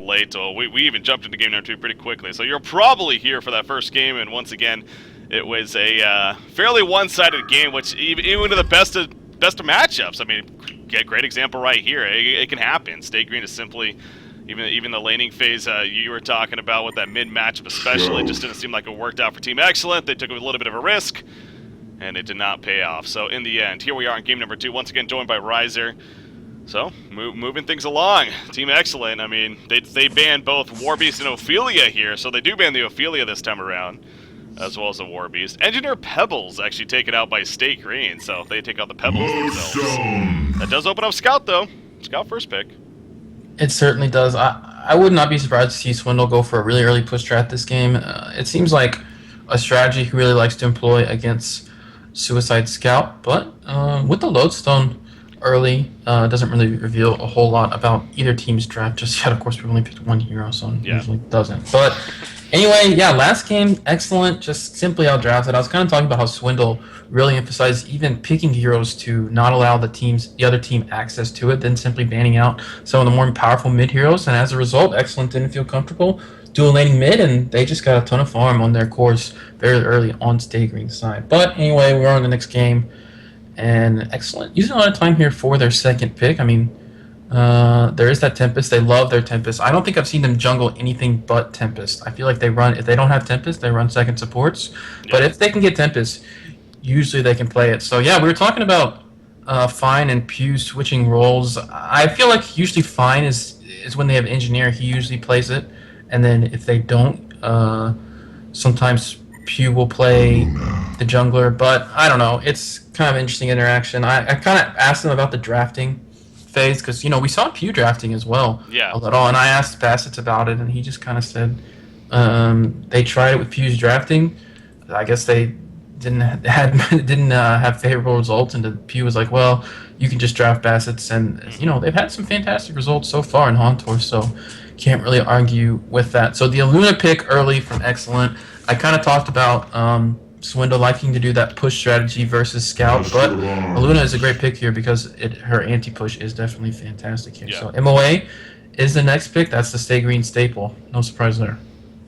late. So we even jumped into game number 2 pretty quickly. So you're probably here for that first game, and once again, it was a fairly one-sided game, which even to the best of matchups. I mean, great example right here. It can happen. Stay Green is simply, even the laning phase you were talking about with that mid matchup especially, just didn't seem like it worked out for Team Excellent. They took a little bit of a risk, and it did not pay off. So in the end, here we are in game number 2, once again joined by Riser. So, moving things along. Team Excellent, I mean, they banned both Warbeast and Ophelia here, so they do ban the Ophelia this time around, as well as the Warbeast. Engineer Pebbles actually taken out by Stay Green, so they take out the Pebbles themselves. That does open up Scout, though. Scout first pick. It certainly does. I would not be surprised to see Swindle go for a really early push strat this game. It seems like a strategy he really likes to employ against Suicide Scout, but with the Lodestone early, doesn't really reveal a whole lot about either team's draft just yet. Of course, we've only picked one hero, so it usually doesn't. But anyway, yeah, last game, Excellent, just simply outdrafted. I was kind of talking about how Swindle really emphasized even picking heroes to not allow the other team access to it, then simply banning out some of the more powerful mid heroes, and as a result, Excellent didn't feel comfortable dual laning mid, and they just got a ton of farm on their course very early on Stay Green's side. But anyway, we're on the next game. And Excellent, using a lot of time here for their second pick. I mean, there is that Tempest. They love their Tempest. I don't think I've seen them jungle anything but Tempest. I feel like if they don't have Tempest, they run second supports. Yeah. But if they can get Tempest, usually they can play it. So yeah, we were talking about Fine and Pew switching roles. I feel like usually Fine is when they have Engineer, he usually plays it. And then if they don't, sometimes Pew will play the jungler. But I don't know. It's kind of interesting interaction. I kind of asked him about the drafting phase because we saw Pew drafting as well. Yeah. And I asked Bassett about it, and he just kind of said they tried it with Pew's drafting. I guess they didn't have favorable results, and Pew was like, well, you can just draft Bassett's, and they've had some fantastic results so far in HoN Tour, so can't really argue with that. So the Aluna pick early from Excellent. I kind of talked about Swindle liking to do that push strategy versus Scout, but Aluna is a great pick here because her anti-push is definitely fantastic here. Yeah. So MOA is the next pick. That's the Stay Green staple. No surprise there.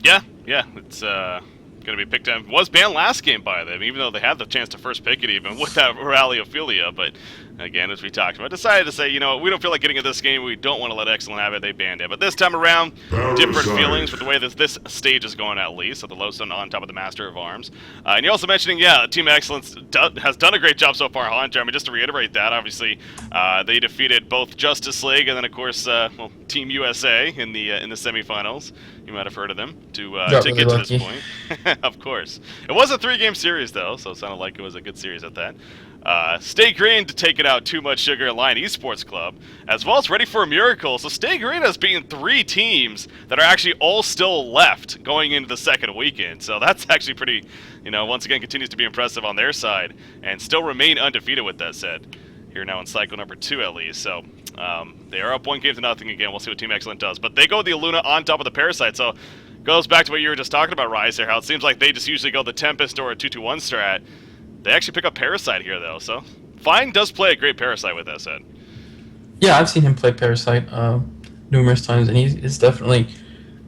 Yeah, it's going to be picked up. Was banned last game by them, even though they had the chance to first pick it even with that Rally Ophelia. But again, as we talked about, decided to say, we don't feel like getting in this game. We don't want to let Excellent have it. They banned it. But this time around, different feelings with the way this stage is going, at least. So the Lodestone on top of the Master of Arms. And you're also mentioning, Team Excellence has done a great job so far, HoN Tour. I mean, just to reiterate that, obviously, they defeated both Justice League and then, of course, Team USA in the semifinals. You might have heard of them to really get to lucky. this point. Of course. It was a 3-game series, though, so it sounded like it was a good series at that. Stay Green to take it out Too Much Sugar and Lion Esports Club, as well as Ready for a Miracle. So Stay Green has beaten 3 teams that are actually all still left going into the second weekend. So that's actually pretty, once again, continues to be impressive on their side, and still remain undefeated with that said. Here now in cycle number 2 at least. So they are up 1-0 again. We'll see what Team Excellent does. But they go the Aluna on top of the Parasite. So goes back to what you were just talking about, Rise, here, how it seems like they just usually go the Tempest or a 2-2-1 strat. They actually pick up Parasite here, though. So Fine does play a great Parasite with that said. Yeah, I've seen him play Parasite numerous times, and he's definitely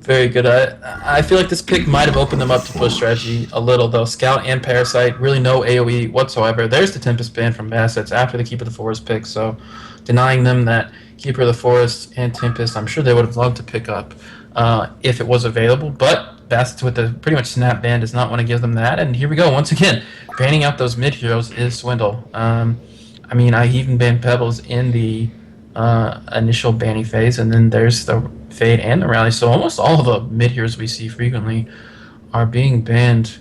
very good at it. I feel like this pick might have opened them up to push strategy a little, though. Scout and Parasite, really no AoE whatsoever. There's the Tempest ban from Bassett's after the Keeper of the Forest pick, so denying them that Keeper of the Forest and Tempest, I'm sure they would have loved to pick up if it was available, but Bassett's with the pretty much snap ban does not want to give them that, and here we go. Once again, banning out those mid-heroes is Swindle. I mean, I even banned Pebbles in the initial banning phase, and then there's the Fade and the Rally, so almost all of the mid-heroes we see frequently are being banned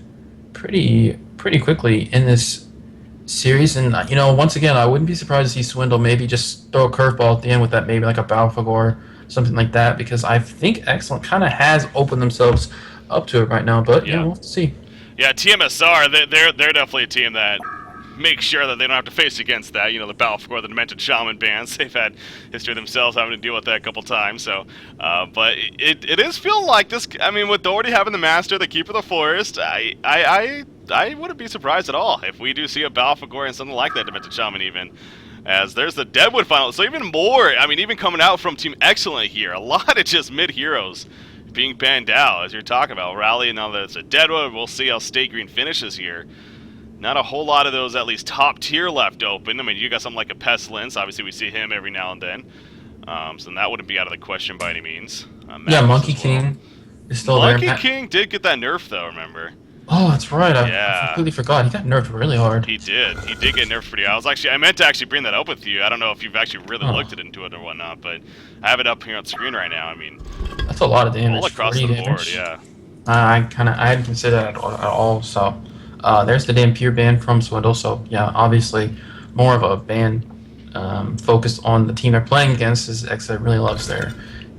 pretty quickly in this series, and once again, I wouldn't be surprised to see Swindle maybe just throw a curveball at the end with that, maybe like a Balfagor, something like that, because I think Excellent kind of has opened themselves up to it right now, but we'll have to see. Yeah, TMSR, they're definitely a team that make sure that they don't have to face against that. The Balfagor, the Demented Shaman bans. They've had history themselves having to deal with that a couple times. So, but it is feeling like this. I mean, with already having the Master, the Keeper of the Forest, I wouldn't be surprised at all if we do see a Balfagor and something like that, Demented Shaman even. As there's the Deadwood final. So even more, I mean, even coming out from Team Excellent here, a lot of just mid-heroes being banned out, as you're talking about. Rally, and now that it's a Deadwood, we'll see how Stay Green finishes here. Not a whole lot of those, at least top tier, left open. I mean, you got something like a Pestilence. Obviously, we see him every now and then. So that wouldn't be out of the question by any means. Yeah, Monkey King is still there. Monkey King did get that nerf, though, remember? Oh, that's right. I completely forgot. He got nerfed really hard. He did. He did get nerfed pretty hard. I meant to actually bring that up with you. I don't know if you've actually really looked into it or whatnot, but I have it up here on screen right now. I mean, that's a lot of damage. All across the board, yeah. I hadn't considered that at all. So, there's the damn pure ban from Swindle. So, yeah, obviously, more of a ban focused on the team they're playing against. Is xCet really loves their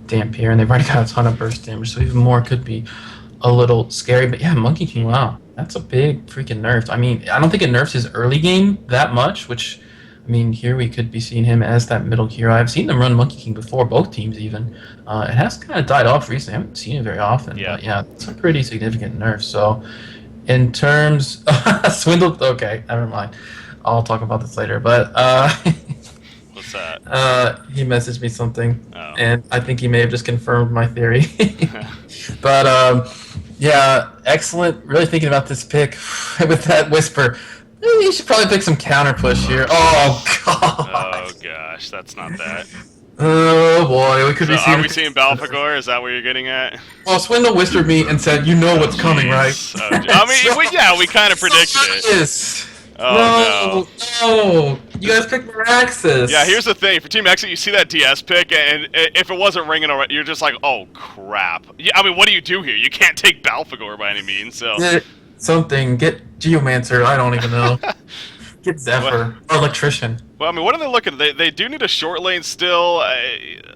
damn pure, and they've already got a ton of burst damage. So even more could be a little scary. But yeah, Monkey King, wow, that's a big freaking nerf. I mean, I don't think it nerfs his early game that much, which, I mean, here we could be seeing him as that middle hero. I've seen them run Monkey King before, both teams even. It has kind of died off recently. I haven't seen it very often. Yeah. But yeah, it's a pretty significant nerf. So in terms Swindle, okay, never mind. I'll talk about this later. But what's that? He messaged me something, Oh. and I think he may have just confirmed my theory. But yeah, excellent. Really thinking about this pick with that whisper. You should probably pick some counter push here. Oh god. Oh gosh, that's not that. Oh boy, we could be seeing. Are we seeing Balfagor? Is that where you're getting at? Well, Swindle whispered me and said, "You know what's coming, right?" Oh, I mean, we kind of predicted it. Yes. Oh no! You guys picked Meraxis. Yeah, here's the thing. For Team Exit, you see that DS pick, and if it wasn't ringing already, you're just like, oh, crap. Yeah, I mean, what do you do here? You can't take Balfagor by any means, so... Something. Get Geomancer. I don't even know. Get Zephyr. Or Electrician. Well, I mean, what are they looking at? They do need a short lane still.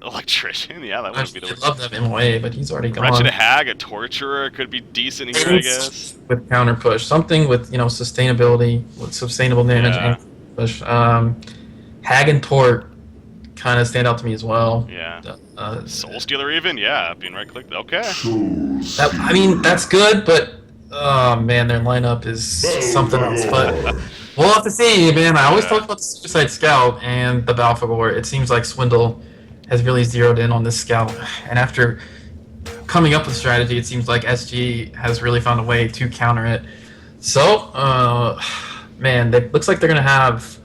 Electrician, yeah, that would be the... I love that MOA, but he's already gone. Wretched Hag, a Torturer, could be decent here, I guess. With counter push. Something with, sustainability, with sustainable damage and push. Hag and Tort kind of stand out to me as well. Yeah. Soul Stealer even? Yeah, being right-clicked. Okay. I mean, that's good, but... Oh, man, their lineup is something else, but... We'll have to see, man. I always talk about the Suicide Scout and the Balfagor. It seems like Swindle has really zeroed in on this scout. And after coming up with strategy, it seems like SG has really found a way to counter it. So, man, it looks like they're going to have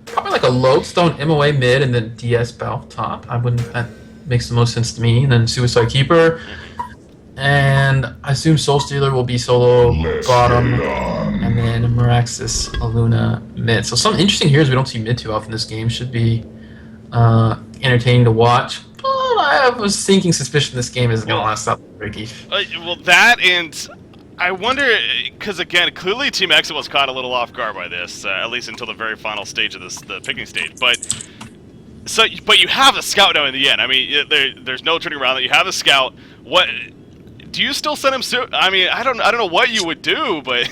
probably like a Lodestone MOA mid and then DS Balf top. That makes the most sense to me. And then Suicide Keeper. And I assume Soul Stealer will be solo bottom, and then Meraxis, Aluna mid. So some interesting heroes we don't see mid too often in this game. Should be entertaining to watch. But I have a sinking suspicion this game isn't going to last up Ricky. Well, that and I wonder, because again, clearly Team Exit was caught a little off guard by this, at least until the very final stage of the picking stage. But you have the scout now in the end. I mean, there's no turning around that. You have the scout. What? Do you still send him I mean, I don't know what you would do, but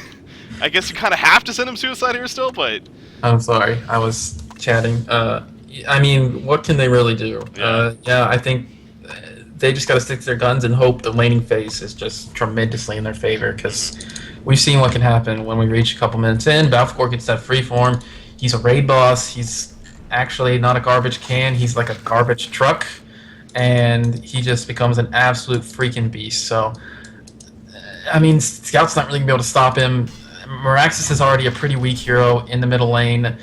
I guess you kind of have to send him suicide here still, but... I'm sorry, I was chatting. I mean, what can they really do? Yeah, I think they just got to stick to their guns and hope the laning phase is just tremendously in their favor, because we've seen what can happen when we reach a couple minutes in. Balfagor gets that free form. He's a raid boss. He's actually not a garbage can. He's like a garbage truck. And he just becomes an absolute freaking beast. So, I mean, Scout's not really going to be able to stop him. Meraxis is already a pretty weak hero in the middle lane.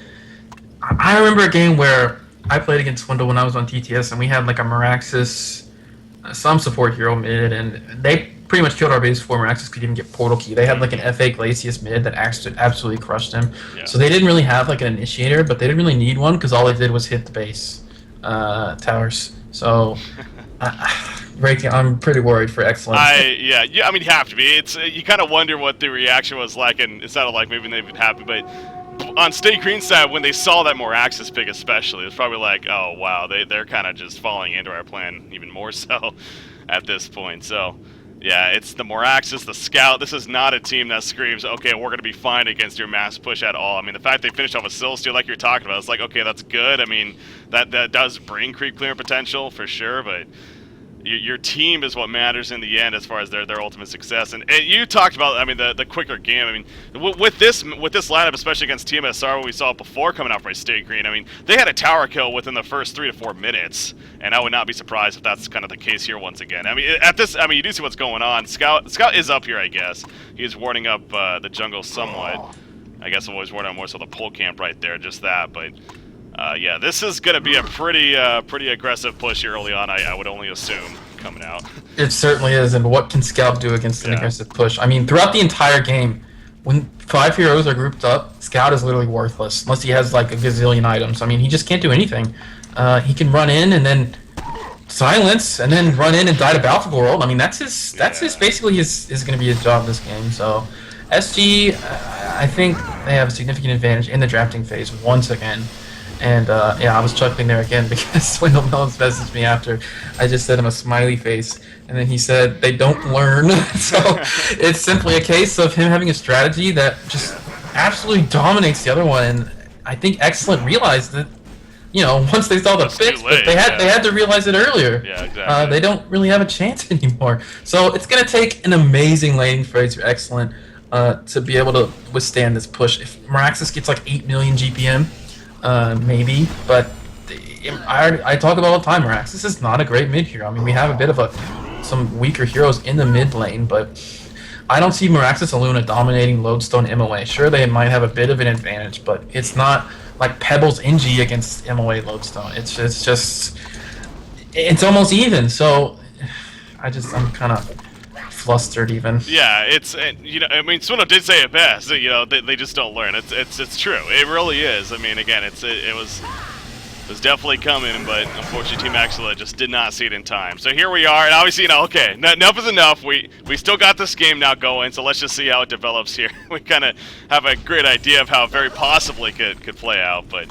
I remember a game where I played against Swindle when I was on TTS, and we had like a Meraxis, some support hero mid, and they pretty much killed our base before Meraxis could even get Portal Key. They had like an FA Glacius mid that absolutely crushed him. Yeah. So they didn't really have like an initiator, but they didn't really need one because all they did was hit the base towers. So, I'm pretty worried for Excellent. Yeah. I mean, you have to be. It's you kind of wonder what the reaction was like, and it sounded like maybe they've been happy. But on Stay Green side, when they saw that Meraxis pick especially, it was probably like, oh wow, they're kind of just falling into our plan even more so at this point. So, yeah, it's the Meraxis, the Scout. This is not a team that screams, okay, we're going to be fine against your mass push at all. I mean, the fact they finished off a Soul Steal like you're talking about, it's like, okay, that's good. I mean, that does bring creep clear potential for sure, but your team is what matters in the end as far as their ultimate success. And you talked about, I mean, the quicker game. I mean, with this lineup, especially against TMSR, when we saw it before coming out from State Green, I mean, they had a tower kill within the first 3 to 4 minutes, and I would not be surprised if that's kind of the case here once again. I mean, you do see what's going on. Scout is up here, I guess. He's warding up the jungle somewhat. I guess I'm always warding up more so the pole camp right there, just that, but. Yeah, this is going to be a pretty aggressive push here early on, I would only assume, coming out. It certainly is, and what can Scout do against an aggressive push? I mean, throughout the entire game, when 5 heroes are grouped up, Scout is literally worthless, unless he has like a gazillion items. I mean, he just can't do anything. He can run in and then silence, and then run in and die to Battlefield World. I mean, that's basically his going to be his job this game, so... SG, I think they have a significant advantage in the drafting phase once again. And yeah, I was chuckling there again because Swindle Melons messaged me after I just said him a smiley face, and then he said they don't learn. So it's simply a case of him having a strategy that just absolutely dominates the other one. And I think xCet realized that, you know, once they saw the fix, but they had to realize it earlier. Yeah, exactly. They don't really have a chance anymore. So it's gonna take an amazing laning phase for xCet to be able to withstand this push. If Meraxis gets like 8 million GPM. Maybe, but I talk about all the time, Meraxis is not a great mid hero. I mean, we have a bit of some weaker heroes in the mid lane, but I don't see Meraxis and Luna dominating Lodestone MOA. Sure, they might have a bit of an advantage, but it's not like Pebbles NG against MOA Lodestone. It's almost even. So I'm kind of flustered even. Yeah, you know, I mean, Swindle did say it best. You know, they just don't learn. It's true. It really is. I mean, again, it was definitely coming, but unfortunately, Team xCet just did not see it in time. So here we are, and obviously, you know, okay, enough is enough. We still got this game now going, so let's just see how it develops here. We kind of have a great idea of how it very possibly could play out, but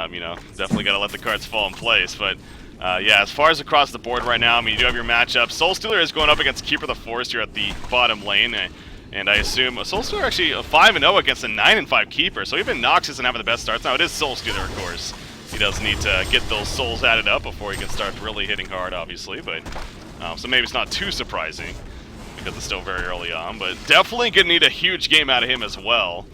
you know, definitely got to let the cards fall in place. But yeah, as far as across the board right now, I mean, you do have your matchup. Soulstealer is going up against Keeper the Forest here at the bottom lane, and I assume Soulstealer actually a 5-0 against a 9-5 Keeper, so even Nox isn't having the best starts. Now, it is Soulstealer, of course. He does need to get those souls added up before he can start really hitting hard, obviously, but so maybe it's not too surprising because it's still very early on, but definitely going to need a huge game out of him as well.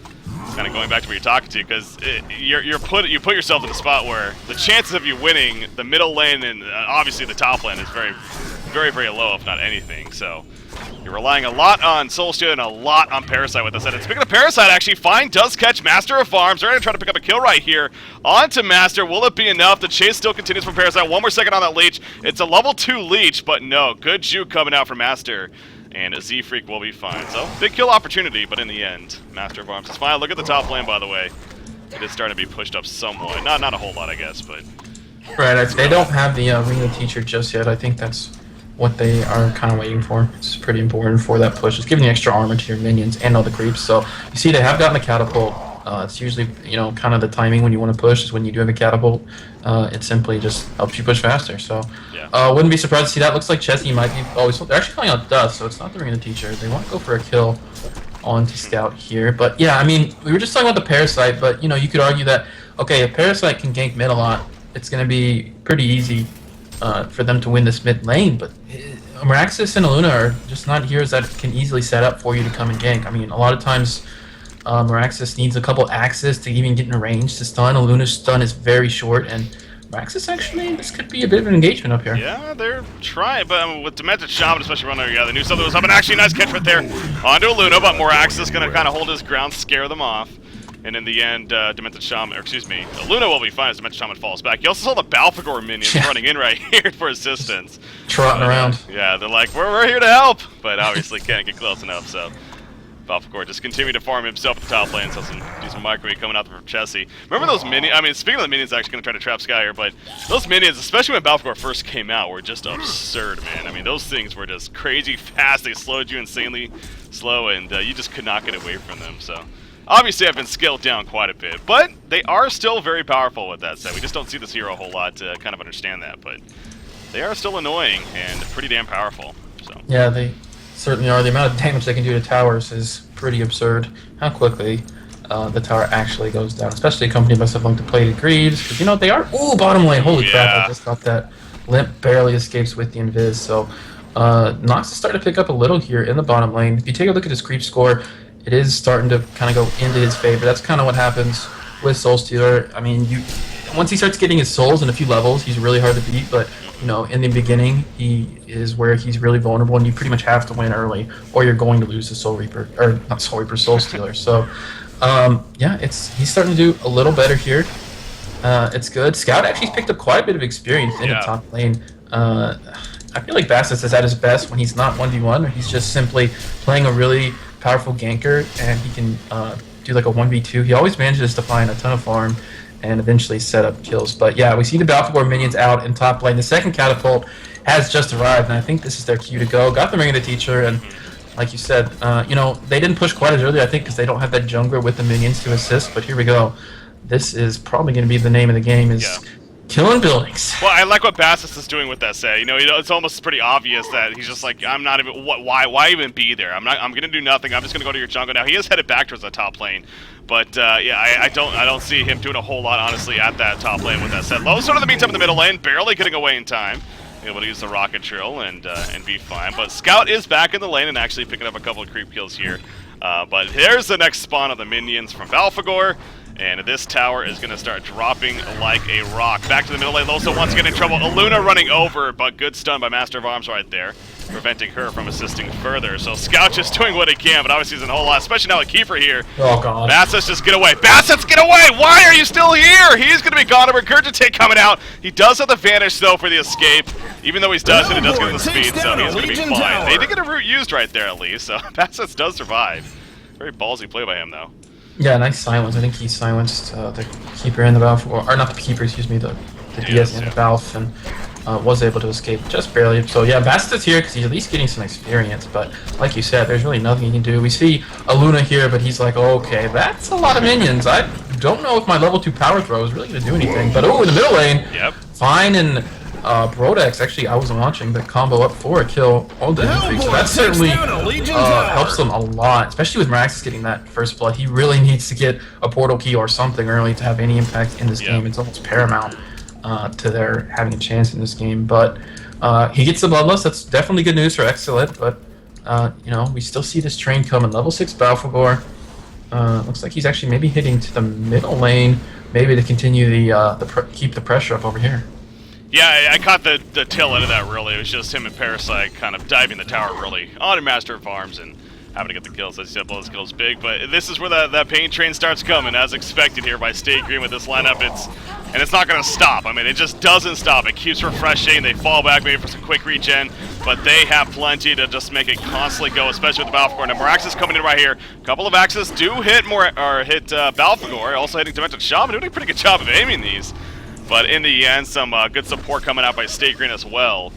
Kind of going back to what you're talking to, because you put yourself in a spot where the chances of you winning the middle lane and obviously the top lane is very, very, very low, if not anything. So you're relying a lot on Soulstealer and a lot on Parasite with this. And speaking of Parasite, actually, Fine does catch Master of Farms. They're going to try to pick up a kill right here onto Master. Will it be enough? The chase still continues from Parasite. One more second on that leech. It's a level 2 leech, but no, good juke coming out from Master. And a Z-Freak will be fine. So, big kill opportunity, but in the end, Master of Arms is fine. Look at the top lane, by the way. It is starting to be pushed up somewhat. Not a whole lot, I guess, but... Right, they don't have the Ring of the Teacher just yet. I think that's what they are kind of waiting for. It's pretty important for that push. It's giving you extra armor to your minions and all the creeps. So, you see they have gotten the catapult. It's usually, you know, kind of the timing when you want to push is when you do have a catapult. It simply just helps you push faster. So, wouldn't be surprised to see that. Looks like Chesney might be. Oh, they're actually calling out Dust, so it's not the Ring of the Teacher. They want to go for a kill onto Scout here. But yeah, I mean, we were just talking about the Parasite, but you know, you could argue that okay, if Parasite can gank mid a lot, it's going to be pretty easy for them to win this mid lane. But Meraxis and Aluna are just not heroes that can easily set up for you to come and gank. I mean, a lot of times. Meraxis needs a couple axes to even get in range to stun. Aluna's stun is very short, and Meraxis actually, this could be a bit of an engagement up here. Yeah, they're trying, but with Demented Shaman, especially running, yeah, they knew something was up, and actually nice catch right there onto Aluna, but Meraxis going to kind of hold his ground, scare them off. And in the end, Demented Shaman, or excuse me, Aluna will be fine as Demented Shaman falls back. You also saw the Balfagor minions running in right here for assistance. Trotting around. Yeah, they're like, we're here to help, but obviously can't get close enough, so... Balfagor just continued to farm himself at the top lane, so do some microwave coming out from Chessie. Remember those minions? I mean, speaking of the minions, actually going to try to trap Sky here, but those minions, especially when Balfagor first came out, were just absurd, man. I mean, those things were just crazy fast. They slowed you insanely slow, and you just could not get away from them. So, obviously, I've been scaled down quite a bit, but they are still very powerful with that said. We just don't see this hero a whole lot to kind of understand that, but they are still annoying and pretty damn powerful. So yeah, they certainly are. The amount of damage they can do to towers is pretty absurd. How quickly the tower actually goes down, especially accompanied by stuff like depleted greaves. Because you know they are. Ooh, bottom lane. Holy crap! I just got that Limp barely escapes with the invis, so Nox is starting to pick up a little here in the bottom lane. If you take a look at his creep score, it is starting to kind of go into his favor. That's kind of what happens with Soul Stealer. I mean, once he starts getting his souls in a few levels, he's really hard to beat, but you know, in the beginning, he is where he's really vulnerable, and you pretty much have to win early, or you're going to lose the Soul Reaper, or not Soul Reaper, Soul Stealer. So, yeah, he's starting to do a little better here. It's good. Scout actually picked up quite a bit of experience in the top lane. I feel like Bassus is at his best when he's not 1v1, or he's just simply playing a really powerful ganker, and he can do like a 1v2. He always manages to find a ton of farm and eventually set up kills. But yeah, we see the Balfagor minions out in top lane. The second catapult has just arrived, and I think this is their cue to go. Got the Ring of the Teacher, and like you said, you know, they didn't push quite as early, I think, because they don't have that jungler with the minions to assist. But here we go. This is probably going to be the name of the game, is killing buildings. Well, I like what Bassus is doing with that set. You know, it's almost pretty obvious that he's just like, I'm not even, why even be there? I'm going to do nothing. I'm just going to go to your jungle. Now, he is headed back towards the top lane. But, yeah, I don't see him doing a whole lot, honestly, at that top lane with that set. Low sort of the meantime in the middle lane, barely getting away in time. Able to use the rocket drill and be fine. But Scout is back in the lane and actually picking up a couple of creep kills here. But here's the next spawn of the minions from Balfagor. And this tower is going to start dropping like a rock. Back to the middle lane. Losa once again in trouble. Aluna running over, but good stun by Master of Arms right there, preventing her from assisting further. So Scout just doing what he can, but obviously he's in a whole lot, especially now with Kiefer here. Oh, God. Bassus, just get away. Bassus, get away! Why are you still here? He's going to be gone. Regurgitate coming out. He does have the vanish, though, for the escape. Even though he's does it, it does get the speed, so he's going to be fine. They did get a root used right there, at least, so Bassus does survive. Very ballsy play by him, though. Yeah, nice silence. I think he silenced the keeper and the Balf, or not the keeper, excuse me, the DS and the Balf, and was able to escape just barely. So yeah, Bastet's here because he's at least getting some experience, but like you said, there's really nothing he can do. We see Aluna here, but he's like, okay, that's a lot of minions. I don't know if my level 2 power throw is really going to do anything, but oh, in the middle lane, Fine and Brodex, actually, I wasn't watching, but combo up for a kill all day. So that certainly helps them a lot, especially with Maraxis getting that first blood. He really needs to get a portal key or something early to have any impact in this game. It's almost paramount to their having a chance in this game. But he gets the bloodlust. That's definitely good news for xCet, but you know, we still see this train coming. Level 6 Balfagor. Looks like he's actually maybe hitting to the middle lane, maybe to continue the keep the pressure up over here. Yeah, I caught the tail end of that, really. It was just him and Parasite kind of diving the tower really on a Master of Arms and having to get the kills. As you said, blow kills big, but this is where that pain train starts coming, as expected here by Stay Green with this lineup. It's not going to stop. I mean, it just doesn't stop. It keeps refreshing. They fall back maybe for some quick regen, but they have plenty to just make it constantly go, especially with the Balfagor. Now, Maraxis coming in right here. A couple of axes do hit Balfagor, also hitting Demented Shaman, doing a pretty good job of aiming these. But in the end, some good support coming out by Stay Green as well.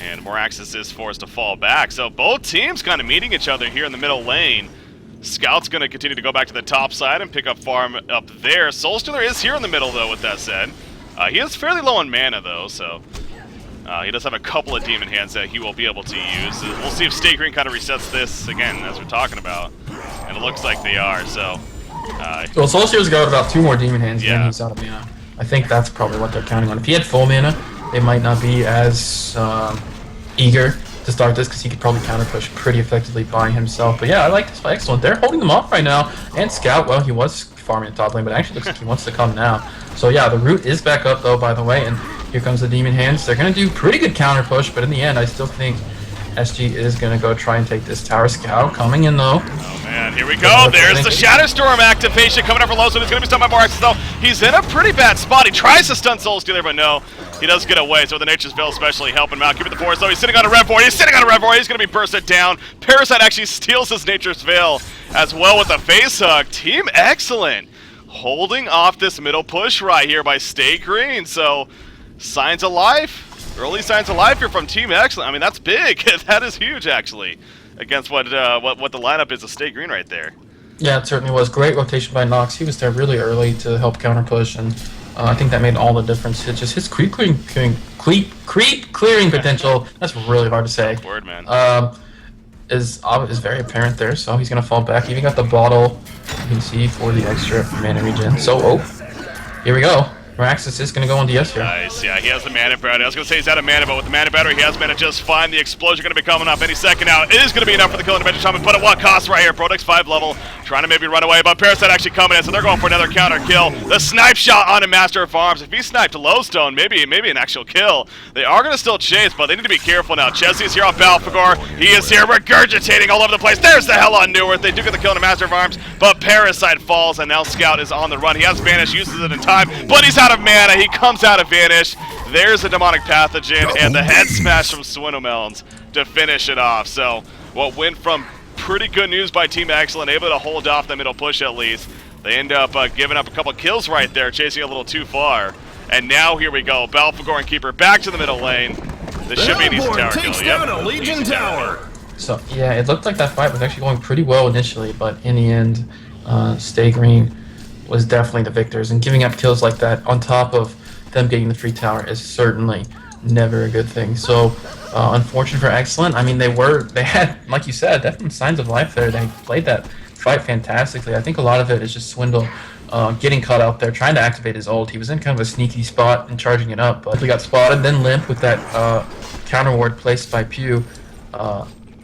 And Maraxis is forced to fall back. So both teams kind of meeting each other here in the middle lane. Scout's going to continue to go back to the top side and pick up farm up there. Soul Stealer is here in the middle, though, with that said. He is fairly low on mana, though, so he does have a couple of demon hands that he will be able to use. We'll see if Stay Green kind of resets this again, as we're talking about. And it looks like they are, so... well, Soul Stealer's got about 2 more demon hands, and he's out of mana. I think that's probably what they're counting on. If he had full mana, they might not be as eager to start this, because he could probably counter push pretty effectively by himself. But yeah, I like this play. Excellent. They're holding them off right now. And Scout, well, he was farming the top lane, but actually looks like he wants to come now. So yeah, the root is back up, though, by the way, and here comes the demon hands. They're going to do pretty good counter push, but in the end, I still think SG is going to go try and take this tower. Scout coming in, though. Oh, man, here we go. There's the Shatterstorm activation coming up for Loso. He's going to be stunned by Maraxis, though. He's in a pretty bad spot. He tries to stun Soul Stealer, but no. He does get away, so the Nature's Veil especially helping him out. Keeping the forest, though. He's sitting on a Rev Void. He's sitting on a Rev Void. He's going to be bursted down. Parasite actually steals his Nature's Veil as well with the face hug. Team excellent. Holding off this middle push right here by Stay Green. So, signs of life. Early signs of life here from Team Excellent. I mean, that's big. That is huge, actually, against what the lineup is of Stay Green right there. Yeah, it certainly was. Great rotation by Nox. He was there really early to help counter push, and I think that made all the difference. It's just his creep clearing potential. That's really hard to say. Word, man. Is very apparent there. So he's gonna fall back. Even got the bottle. You can see for the extra mana regen. So here we go. Raxus is going to go on DS here. Nice, yeah, he has the mana battery. I was going to say he's out of mana, but with the mana battery, he has mana just fine. The explosion going to be coming up any second now. It is going to be enough for the kill on Dimension Shaman, but at what cost right here? Protex 5 level, trying to maybe run away, but Parasite actually coming in, so they're going for another counter kill. The snipe shot on a Master of Arms. If he sniped Lowstone, maybe an actual kill. They are going to still chase, but they need to be careful now. Chessie is here on Balfagor. He is here regurgitating all over the place. There's the HoN Newerth. They do get the kill on a Master of Arms, but Parasite falls, and now Scout is on the run. He has Vanish, uses it in time, but he's out of mana. He comes out of Vanish. There's a Demonic Pathogen and the head smash from Swindlemelons to finish it off. So what went from pretty good news by Team Excellent, able to hold off the middle push at least. They end up giving up a couple kills right there, chasing a little too far. And now here we go, Balfagor and Keeper back to the middle lane. This should be an easy tower kill. Down a Legion tower. So yeah, it looked like that fight was actually going pretty well initially, but in the end, Stay Green was definitely the victors. And giving up kills like that on top of them getting the free tower is certainly never a good thing. So unfortunate for Excellent. I mean, they had, like you said, definitely signs of life there. They played that fight fantastically. I think a lot of it is just Swindle getting caught out there, trying to activate his ult. He was in kind of a sneaky spot and charging it up, but he got spotted. Then Limp with that counter ward placed by Pew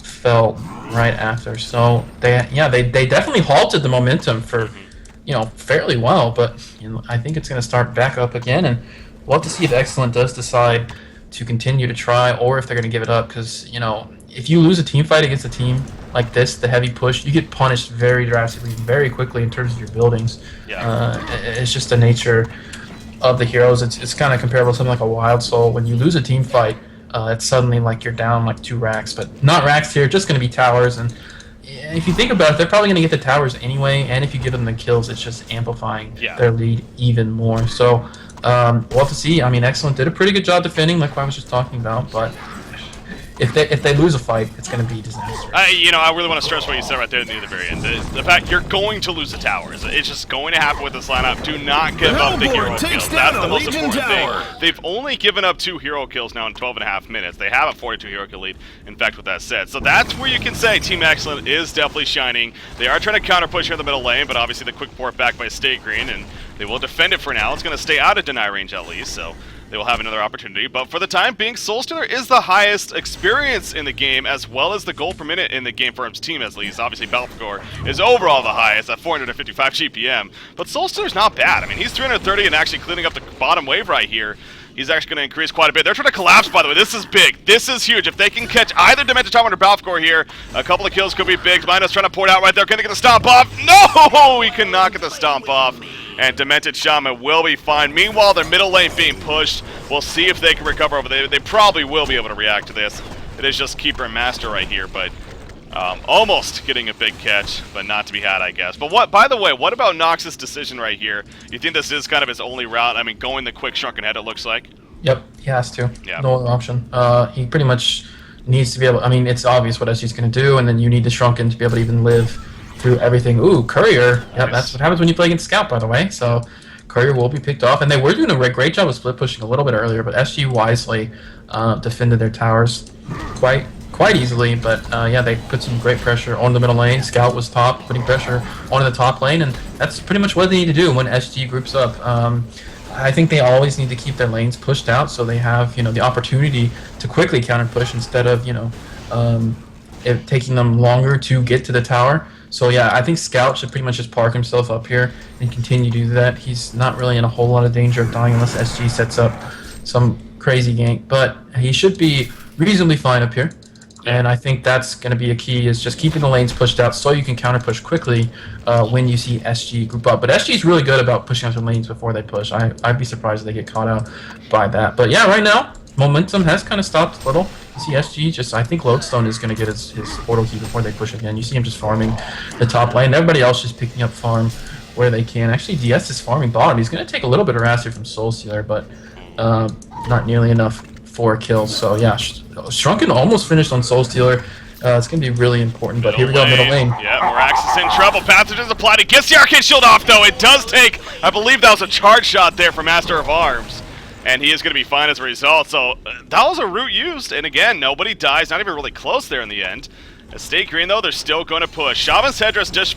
fell right after. So they definitely halted the momentum for fairly well, but I think it's going to start back up again, and we'll have to see if Excellent does decide to continue to try, or if they're going to give it up, because if you lose a team fight against a team like this, the heavy push, you get punished very drastically, very quickly in terms of your buildings. Yeah. It's just the nature of the heroes. It's kind of comparable to something like a Wild Soul. When you lose a team fight, it's suddenly like you're down like 2 racks, but not racks here, just going to be towers. And if you think about it, they're probably going to get the towers anyway, and if you give them the kills, it's just amplifying their lead even more. So we'll have to see. I mean, Excellent did a pretty good job defending, like I was just talking about, but if they lose a fight, it's going to be disaster. I really want to stress what you said right there near the very end. The fact you're going to lose the towers. It's just going to happen with this lineup. Do not give up the hero kills. That's the most important thing. They've only given up 2 hero kills now in 12.5 minutes. They have a 42 hero kill lead, in fact, with that said. So that's where you can say Team Excellent is definitely shining. They are trying to counter push here in the middle lane, but obviously the quick port back by State Green, and they will defend it for now. It's going to stay out of deny range at least, so they will have another opportunity. But for the time being, Soulstealer is the highest experience in the game, as well as the goal per minute in the game for his team at least. Obviously, Balfagor is overall the highest at 455 GPM. But Soulstealer's not bad. I mean, he's 330 and actually cleaning up the bottom wave right here. He's actually going to increase quite a bit. They're trying to collapse, by the way. This is big. This is huge. If they can catch either Demented Shaman or Balfagor here, a couple of kills could be big. Minus trying to pour it out right there. Can they get the stomp off? No! He cannot get the stomp off. And Demented Shaman will be fine. Meanwhile, their middle lane being pushed. We'll see if they can recover over there. They probably will be able to react to this. It is just Keeper and Master right here, but almost getting a big catch, but not to be had, I guess. But by the way, what about Nox's decision right here? You think this is kind of his only route? I mean, going the quick shrunken head, it looks like. Yep, he has to. Yeah. No other option. He pretty much needs to be able. I mean, it's obvious what SG's going to do, and then you need the shrunken to be able to even live through everything. Ooh, Courier. Nice. Yep, that's what happens when you play against Scout, by the way. So Courier will be picked off, and they were doing a great job of split pushing a little bit earlier, but SG wisely defended their towers quite easily. But yeah, they put some great pressure on the middle lane. Scout was top, putting pressure onto the top lane, and that's pretty much what they need to do when SG groups up. I think they always need to keep their lanes pushed out so they have the opportunity to quickly counter push instead of it taking them longer to get to the tower. So yeah, I think Scout should pretty much just park himself up here and continue to do that. He's not really in a whole lot of danger of dying unless SG sets up some crazy gank, but he should be reasonably fine up here. And I think that's going to be a key, is just keeping the lanes pushed out so you can counter push quickly when you see SG group up. But SG is really good about pushing out the lanes before they push. I'd be surprised if they get caught out by that. But yeah, right now, momentum has kind of stopped a little. You see SG I think Lodestone is going to get his portal key before they push again. You see him just farming the top lane. Everybody else just picking up farm where they can. Actually, DS is farming bottom. He's going to take a little bit of harass here from Soulstealer, but not nearly enough for a kill. So yeah, Shrunken almost finished on Soulstealer. It's going to be really important, but here we go, middle lane. Yeah, Morax is in trouble. Pathogen's applied. He gets the Arcade Shield off, though. It does take, I believe that was a charge shot there for Master of Arms, and he is going to be fine as a result. So that was a route used, and again, nobody dies, not even really close there in the end. At State Green, though, they're still going to push. Shaman's Headdress just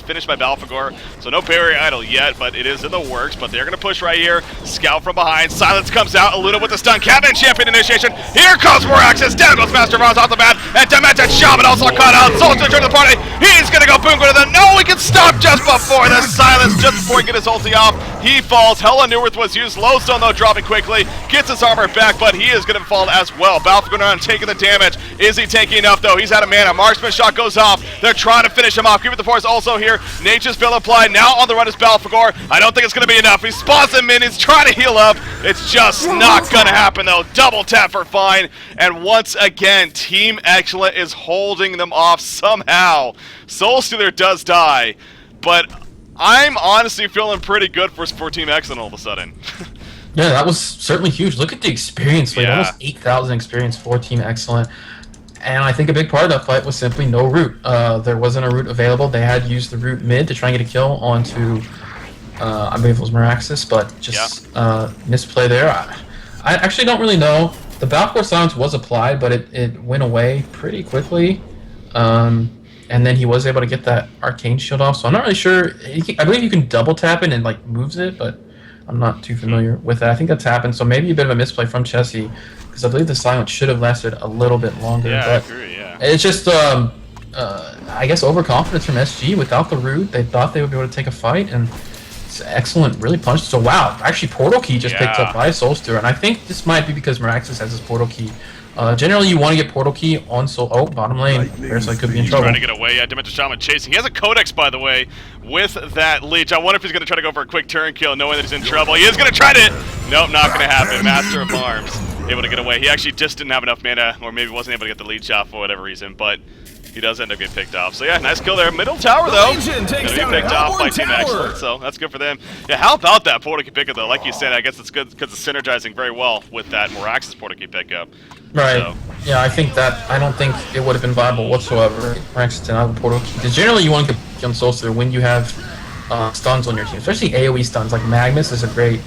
finished by Balfagor, so no Barrier Idol yet, but it is in the works. But they're going to push right here. Scout from behind. Silence comes out. Aluna with the stun. Captain Champion initiation. Here comes Moraxis. Down goes Master Vaz off the bat. And Demented Shaman also caught out. Soul's going to turn the party. He's going to go boom to them. No, we can stop just before the Silence, just before he get his ulti off. He falls. Hella Newerth was used. Lodestone, though, dropping quickly. Gets his armor back, but he is going to fall as well. Balfagor around taking the damage. Is he taking enough, though? He's out of mana. Marksman shot goes off. They're trying to finish him off. Keep it the force also here. Nature's Veil applied. Now on the run is Balfagor. I don't think it's going to be enough. He spawns him in. He's trying to heal up. It's just not going to happen, though. Double tap for Fine. And once again, Team Excellent is holding them off somehow. Soulstealer does die, but I'm honestly feeling pretty good for Team Excellent all of a sudden. Yeah, that was certainly huge. Look at the experience, like Yeah. almost 8,000 experience for Team Excellent. And I think a big part of that fight was simply no root. There wasn't a root available. They had used the root mid to try and get a kill onto, I believe it was Meraxis, but just misplay there. I actually don't really know. The Balcor silence was applied, but it went away pretty quickly. And then he was able to get that arcane shield off. So I'm not really sure. I believe you can double tap it and like moves it, but I'm not too familiar with that. I think that's happened. So maybe a bit of a misplay from Chessie, because I believe the silence should have lasted a little bit longer. Yeah, but I agree, yeah. it's just, I guess, overconfidence from SG. Without the root, they thought they would be able to take a fight, and it's Excellent really punched. So wow, actually Portal Key just picked up by Soulstealer, and I think this might be because Meraxis has his Portal Key. Generally, you want to get Portal Key on Soul. Oh, bottom lane. Parasite could be in trouble. Trying to get away. Yeah, Demented Shaman chasing. He has a Codex, by the way, with that leech. I wonder if he's going to try to go for a quick turn kill, knowing that he's in trouble. He is going to try it. Nope, not going to happen. Master of Arms able to get away. He actually just didn't have enough mana, or maybe wasn't able to get the leech off for whatever reason, but he does end up getting picked off. So yeah, nice kill there. Middle tower, though, going to be picked off by Team Excellent, so that's good for them. Yeah, how about that Portal Key pickup, though? Like you said, I guess it's good because it's synergizing very well with that Moraxis Portal Key pickup. Right. So. Yeah, I think that, I don't think it would have been viable whatsoever. Meraxis didn't have a Portal Key. Because generally you want to get on Soulstealer when you have stuns on your team, especially AoE stuns. Like Magnus is a great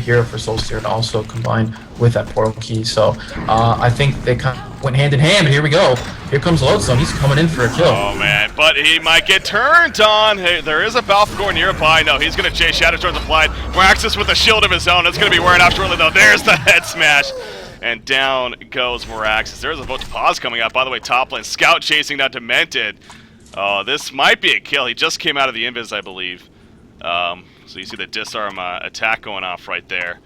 hero for Soulstealer to also combine with that Portal Key. So I think they kind of went hand in hand, but here we go. Here comes Lodestone. He's coming in for a kill. Oh man, but he might get turned on. Hey, there is a Balfagor nearby. No, he's going to chase. Shadow Storm's applied. Moraxis with a shield of his own. It's going to be wearing off shortly, though. There's the head smash. And down goes Moraxis. There's a vote to pause coming out. By the way, top lane. Scout chasing down Demented. Oh, this might be a kill. He just came out of the invis, I believe. So you see the disarm attack going off right there.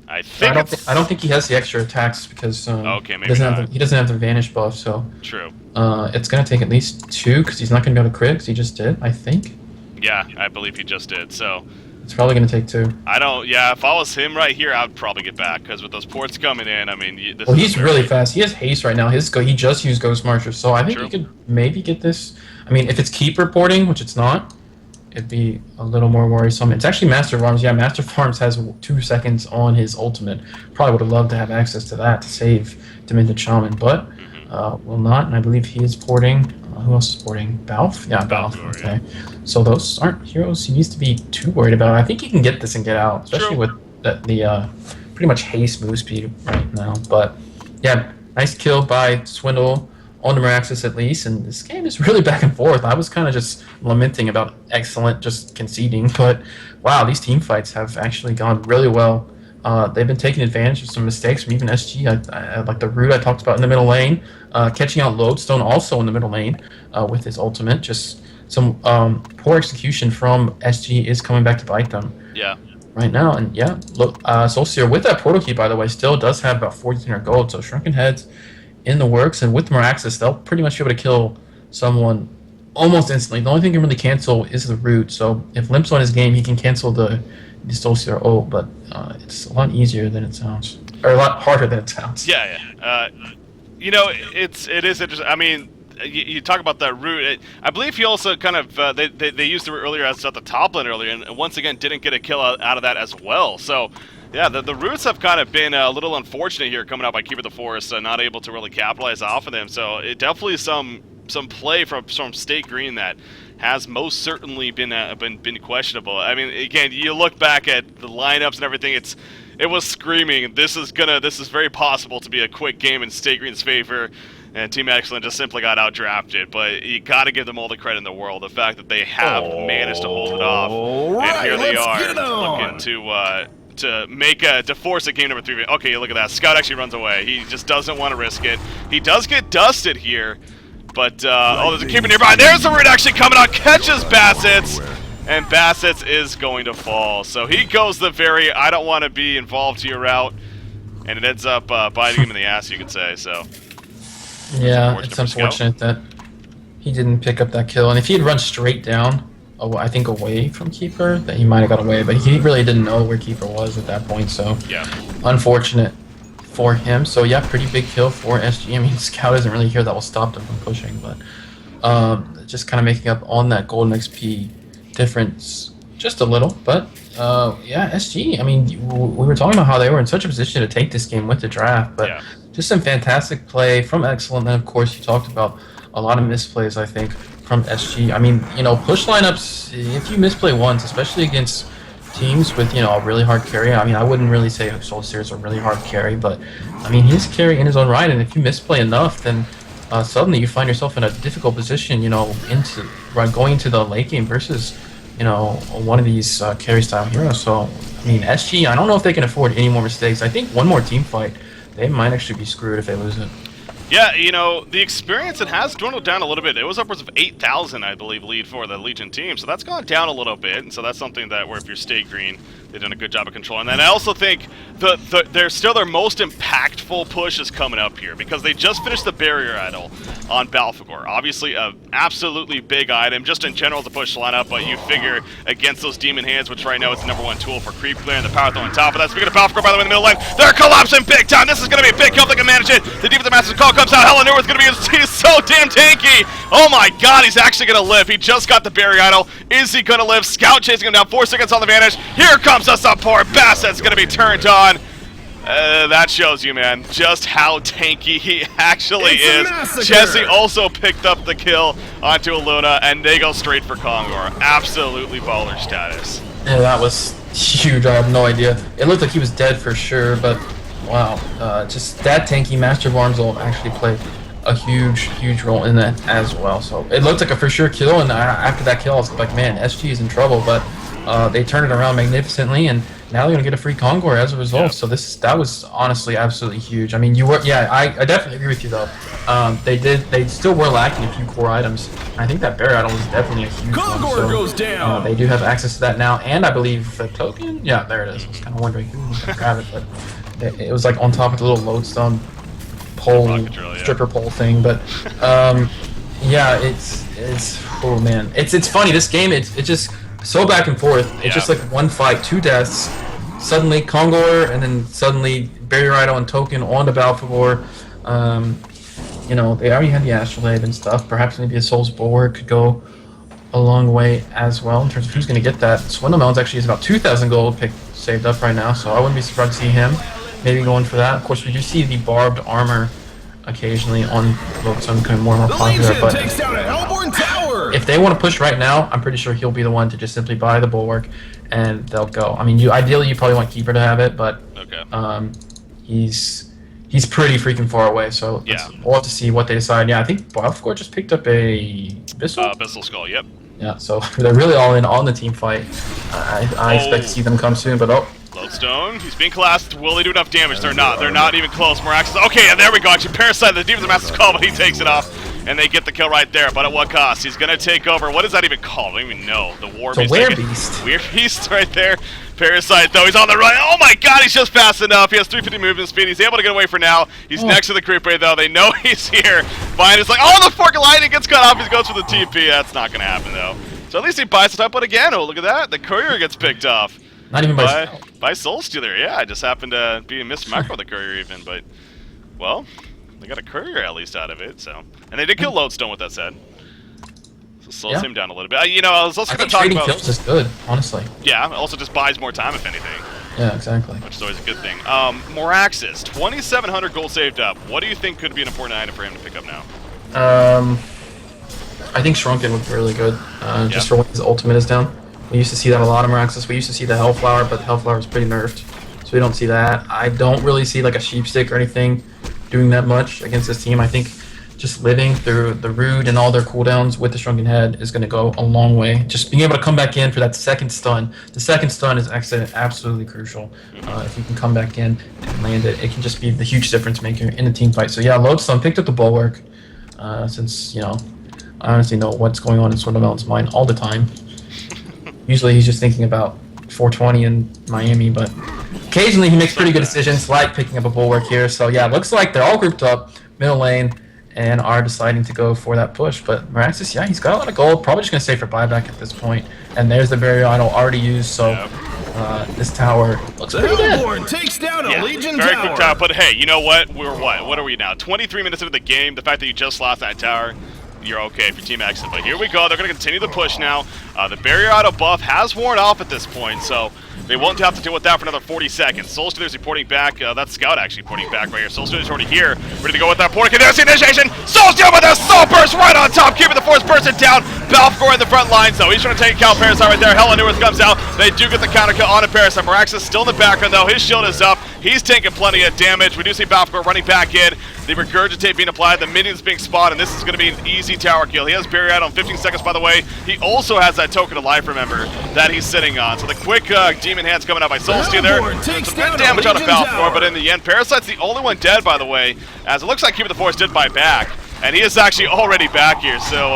I don't think he has the extra attacks because okay, maybe he doesn't have the vanish buff. So true. It's gonna take at least 2 because he's not gonna be able to crit. 'Cause he just did, I think. Yeah, I believe he just did. So it's probably gonna take 2. I don't. Yeah, if I was him right here, I'd probably get back because with those ports coming in, I mean, this well, he's really fast. He has haste right now. He just used Ghost Marcher, so I think True. he could maybe get this. I mean, if it's keep reporting, which it's not, it'd be a little more worrisome. It's actually Master of Arms. Yeah, Master of Arms has 2 seconds on his ultimate. Probably would have loved to have access to that to save Demented Shaman, but will not. And I believe he is porting. Who else is porting? Balf? Yeah, Balf. Okay. So those aren't heroes he needs to be too worried about. I think he can get this and get out, especially with the pretty much haste move speed right now. But yeah, nice kill by Swindle on the Meraxis at least, and this game is really back and forth. I was kind of just lamenting about Excellent just conceding, but wow, these team fights have actually gone really well. They've been taking advantage of some mistakes from even SG, like the root I talked about in the middle lane, catching out Lodestone also in the middle lane with his ultimate. Just some poor execution from SG is coming back to bite them. Yeah. Right now, and yeah, look, Soulstealer with that Portal Key, by the way, still does have about 1,400 gold, so Shrunken Heads in the works, and with Meraxis, they'll pretty much be able to kill someone almost instantly. The only thing he can really cancel is the root, so if Limp's on his game, he can cancel the Soulstealer ult, but it's a lot easier than it sounds, or a lot harder than it sounds. Yeah, yeah. You know, it is interesting. I mean, you talk about that root. I believe he also kind of they used the root earlier as at the top lane earlier, and once again didn't get a kill out of that as well. So. Yeah, the roots have kind of been a little unfortunate here coming out by Keeper of the Forest, not able to really capitalize off of them. So it definitely some play from State Green that has most certainly been questionable. I mean, again, you look back at the lineups and everything, it was screaming this is very possible to be a quick game in State Green's favor. And Team Excellent just simply got outdrafted, but you got to give them all the credit in the world. The fact that they have managed to hold it off, and here they are looking to force a game number 3. Okay, look at that. Scout actually runs away. He just doesn't want to risk it. He does get dusted here, but there's a keeper nearby. There's the root actually coming out, catches Bassett's, and Bassett's is going to fall. So he goes the very I don't want to be involved here route, and it ends up biting him in the ass, you could say. So. Yeah, it's unfortunate that he didn't pick up that kill. And if he had run straight down, I think away from Keeper, that he might have got away. But he really didn't know where Keeper was at that point, so yeah, unfortunate for him. So yeah, pretty big kill for SG. I mean, Scout isn't really here that will stop them from pushing, but just kind of making up on that golden XP difference just a little. But yeah, SG, I mean, we were talking about how they were in such a position to take this game with the draft, but just some fantastic play from Excellent. And of course, you talked about a lot of misplays, I think, from SG. I mean, you know, push lineups, if you misplay once, especially against teams with, you know, a really hard carry. I mean, I wouldn't really say Solstice is a really hard carry, but I mean, he's carry in his own right, and if you misplay enough, then suddenly you find yourself in a difficult position, you know, going into the late game versus, you know, one of these carry style heroes. So, I mean, SG, I don't know if they can afford any more mistakes. I think one more team fight, they might actually be screwed if they lose it. Yeah, you know, the experience, it has dwindled down a little bit. It was upwards of 8,000, I believe, lead for the Legion team, so that's gone down a little bit, and so that's something that where if you're stay green, they've done a good job of controlling. And I also think their most impactful push is coming up here, because they just finished the barrier idol on Balfagor. Obviously, a absolutely big item, just in general, to push lineup, but you figure against those demon hands, which right now is the #1 tool for creep clear, and the power throw on top of that. Speaking of Balfagor, by the way, in the middle lane, they're collapsing big time. This is going to be a big kill if they can manage it. The defensive master's call comes out. Helen Newworth's going to be, he's so damn tanky. Oh my god, he's actually going to live. He just got the barrier idol. Is he going to live? Scout chasing him down, 4 seconds on the vantage. Here comes the support. Bassett's going to be turned on. That shows you, man, just how tanky he actually is. Jesse also picked up the kill onto Luna, and they go straight for Kongor. Absolutely baller status. Yeah, that was huge. I have no idea. It looked like he was dead for sure, but wow, just that tanky Master of Arms will actually play a huge role in that as well. So it looked like a for sure kill, and after that kill, I was like, man, SG is in trouble, but they turned it around magnificently, and now they're gonna get a free Kongor as a result. So that was honestly absolutely huge. I mean, I definitely agree with you though. They still were lacking a few core items. I think that barrier item was definitely a huge one. So, goes down. They do have access to that now, and I believe the token. Yeah, there it is. I was kind of wondering who was gonna grab it, but it was like on top of the little lodestone pole, stripper pole thing. But yeah, it's oh man, it's funny. This game, it's just so back and forth. It's just like one fight, 2 deaths. Suddenly Kongor, and then suddenly barrier idol and token on to Balfagor. You know, they already had the Astrolabe and stuff. Perhaps maybe a Soul's Bulwark could go a long way as well in terms of who's going to get that. Swindlemelons actually is about 2,000 gold saved up right now, so I wouldn't be surprised to see him maybe going for that. Of course, we do see the barbed armor occasionally on Lodestone becoming more and more popular, but if they want to push right now, I'm pretty sure he'll be the one to just simply buy the Bulwark and they'll go. I mean, ideally you probably want Keeper to have it, but he's pretty freaking far away, so we'll have to see what they decide. Yeah, I think Balfagor just picked up a Bissell? Bissell Skull, yep. Yeah, so they're really all in on the team fight. I expect to see them come soon, but Lodestone, he's being collapsed. Will they do enough damage? They're not. They're not even close. Miraxis. Okay, and there we go. Actually, Parasite, the defensive master's call, but he takes it off. And they get the kill right there. But at what cost? He's going to take over. What is that even called? I don't even know. The War Beast. The Werebeast. Werebeast right there. Parasite, though. He's on the run. Oh my god, he's just fast enough. He has 350 movement speed. He's able to get away for now. He's next to the creep wave, though. They know he's here. Vine is like, oh, the fork of lightning gets cut off. He goes for the TP. That's not going to happen, though. So at least he buys the top, but again, oh, look at that. The courier gets picked off. Not even by Soul Stealer. Yeah, I just happened to be a missed macro with the courier even, but, well, they got a courier at least out of it, so. And they did kill Lodestone with that said. So slows him down a little bit. You know, I was also going to talk about... kills is good, honestly. Yeah, also just buys more time, if anything. Yeah, exactly. Which is always a good thing. Moraxis, 2,700 gold saved up. What do you think could be an important item for him to pick up now? I think Shrunken would be really good, just for when his ultimate is down. We used to see that a lot in Moraxis. We used to see the Hellflower, but the Hellflower is pretty nerfed, so we don't see that. I don't really see like a Sheep Stick or anything doing that much against this team. I think just living through the Rude and all their cooldowns with the Shrunken Head is going to go a long way. Just being able to come back in for that second stun. The second stun is actually absolutely crucial. If you can come back in and land it, it can just be the huge difference maker in a team fight. So yeah, Lodestone picked up the Bulwark since, I honestly know what's going on in Swindlemelon's mind all the time. Usually he's just thinking about 420 in Miami, but occasionally he makes pretty good decisions, like picking up a Bulwark here. So yeah, looks like they're all grouped up, middle lane, and are deciding to go for that push. But Meraxis, yeah, he's got a lot of gold. Probably just going to stay for buyback at this point. And there's the barrier idol already used, so this tower looks pretty good. Hellborn takes down a Legion very tower. quick tower, but hey, you know what? We're what? What are we now? 23 minutes into the game. The fact that you just lost that tower, you're okay for Team Exit. But here we go. They're going to continue the push now. The barrier idol buff has worn off at this point, so they won't have to deal with that for another 40 seconds. Soulstealer's reporting back. That's Scout actually reporting back right here. Soulstealer's already here, ready to go with that portal. There's the initiation. Soulstealer with a soul burst right on top, keeping the force person down. Balfgor in the front line, so he's trying to take Cal Parasite right there. Hella Neworth comes out. They do get the counter kill on a Parasite. Meraxis still in the background though. His shield is up. He's taking plenty of damage. We do see Balfgor running back in. The regurgitate being applied, the minions being spotted, and this is going to be an easy tower kill. He has barrier out on 15 seconds, by the way. He also has that token of life, remember, that he's sitting on. So the quick demon hands coming out by Soulstealer. Some good damage out of Balfgor, but in the end, Parasite's the only one dead, by the way, as it looks like Keeper the Force did buy back. And he is actually already back here, so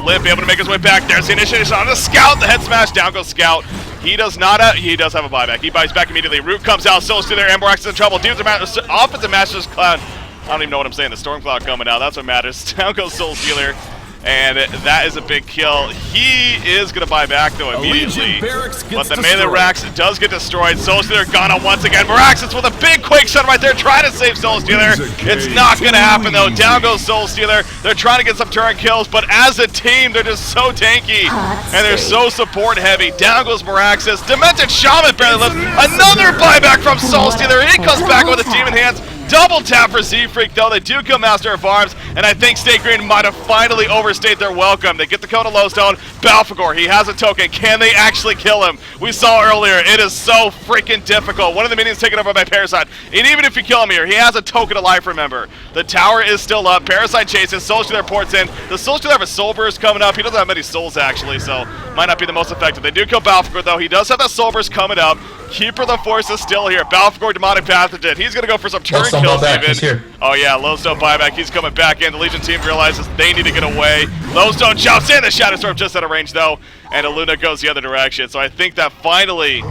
Limp able to make his way back. There's the initiation on the Scout, the head smash, down goes Scout. He does not have, he does have a buyback. He buys back immediately. Root comes out, Soulstealer, and Meraxis in trouble. Dude's offensive Master's Cloud. I don't even know what I'm saying. The Storm Cloud coming out. That's what matters. Down goes Soulstealer. And that is a big kill. He is going to buy back, though, immediately. But the melee Rax does get destroyed. Soulstealer gone on once again. Meraxis with a big Quake Shot right there, trying to save Soulstealer. It's not going to happen, though. Down goes Soulstealer. They're trying to get some turret kills, but as a team, they're just so tanky. And they're so support-heavy. Down goes Meraxis. Demented Shaman barely lives. Another buyback from Soulstealer. He comes back with his Demon Hands. Double tap for Z-Freak, though. They do kill Master of Arms, and I think State Green might have finally overstayed their welcome. They get the code of Lowstone. Balfgor, he has a token. Can they actually kill him? We saw earlier, it is so freaking difficult. One of the minions taken over by Parasite, and even if you kill him here, he has a token of life, remember. The tower is still up. Parasite chases. Soulstealer ports in. The Soulstealer have a Soul Burst coming up. He doesn't have many souls, actually, so might not be the most effective. They do kill Balfgor, though. He does have that Soul Burst coming up. Keeper the Force is still here. Balfgor, Demonic Pathogen. He's going to go for some turret kills even. Oh yeah, Lowstone buyback. He's coming back in. The Legion team realizes they need to get away. Lowstone jumps in. The Shadow Storm just out of range though. And Aluna goes the other direction. So I think that finally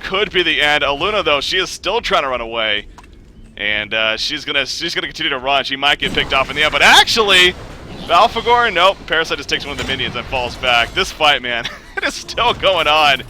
could be the end. Aluna though, she is still trying to run away. And she's gonna continue to run. She might get picked off in the end. But actually, Balfgor, nope. Parasite just takes one of the minions and falls back. This fight, man, it is still going on.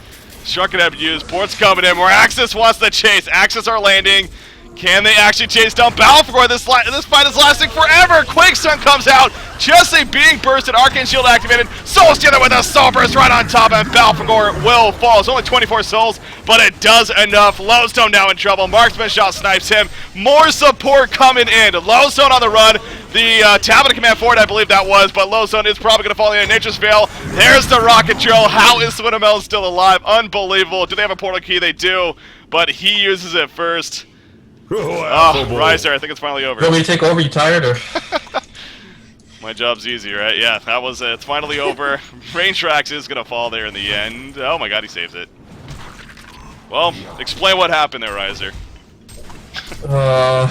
Shrunken Head used. Port's coming in. Meraxis wants the chase. Axis are landing. Can they actually chase down Balfgor? This fight is lasting forever. Quake Stun comes out. Just a being bursted. Arcane Shield activated. Soulstealer with a Soul Burst right on top, and Balfgor will fall. It's only 24 souls, but it does enough. Lowstone now in trouble. Marksman shot snipes him. More support coming in. Lowstone on the run. The tablet of command forward, I believe that was, but Lowstone is probably going to fall in Nature's Veil. There's the rocket drill. How is Swindlemel still alive? Unbelievable. Do they have a portal key? They do, but he uses it first. Oh, Riser, I think it's finally over. You want me to take over? You tired or? My job's easy, right? Yeah, that was it. It's finally over. Range Tracks is going to fall there in the end. Oh my god, he saves it. Well, explain what happened there, Riser. Well,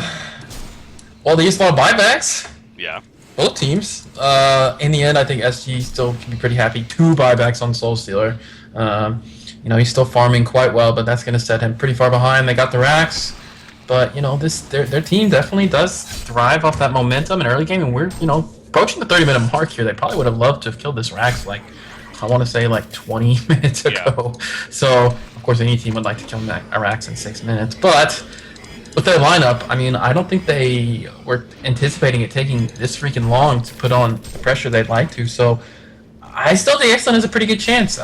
they used a lot of buybacks. Yeah. Both teams. In the end, I think SG still can be pretty happy. 2 buybacks on Soulstealer. You know, he's still farming quite well, but that's going to set him pretty far behind. They got the racks. But, you know, their team definitely does thrive off that momentum in early game, and we're, you know, approaching the 30-minute mark here. They probably would have loved to have killed this Rax, like, I want to say, like, 20 minutes ago. Yeah. So, of course, any team would like to kill a Rax in 6 minutes. But with their lineup, I mean, I don't think they were anticipating it taking this freaking long to put on the pressure they'd like to. So, I still think Excellent has a pretty good chance.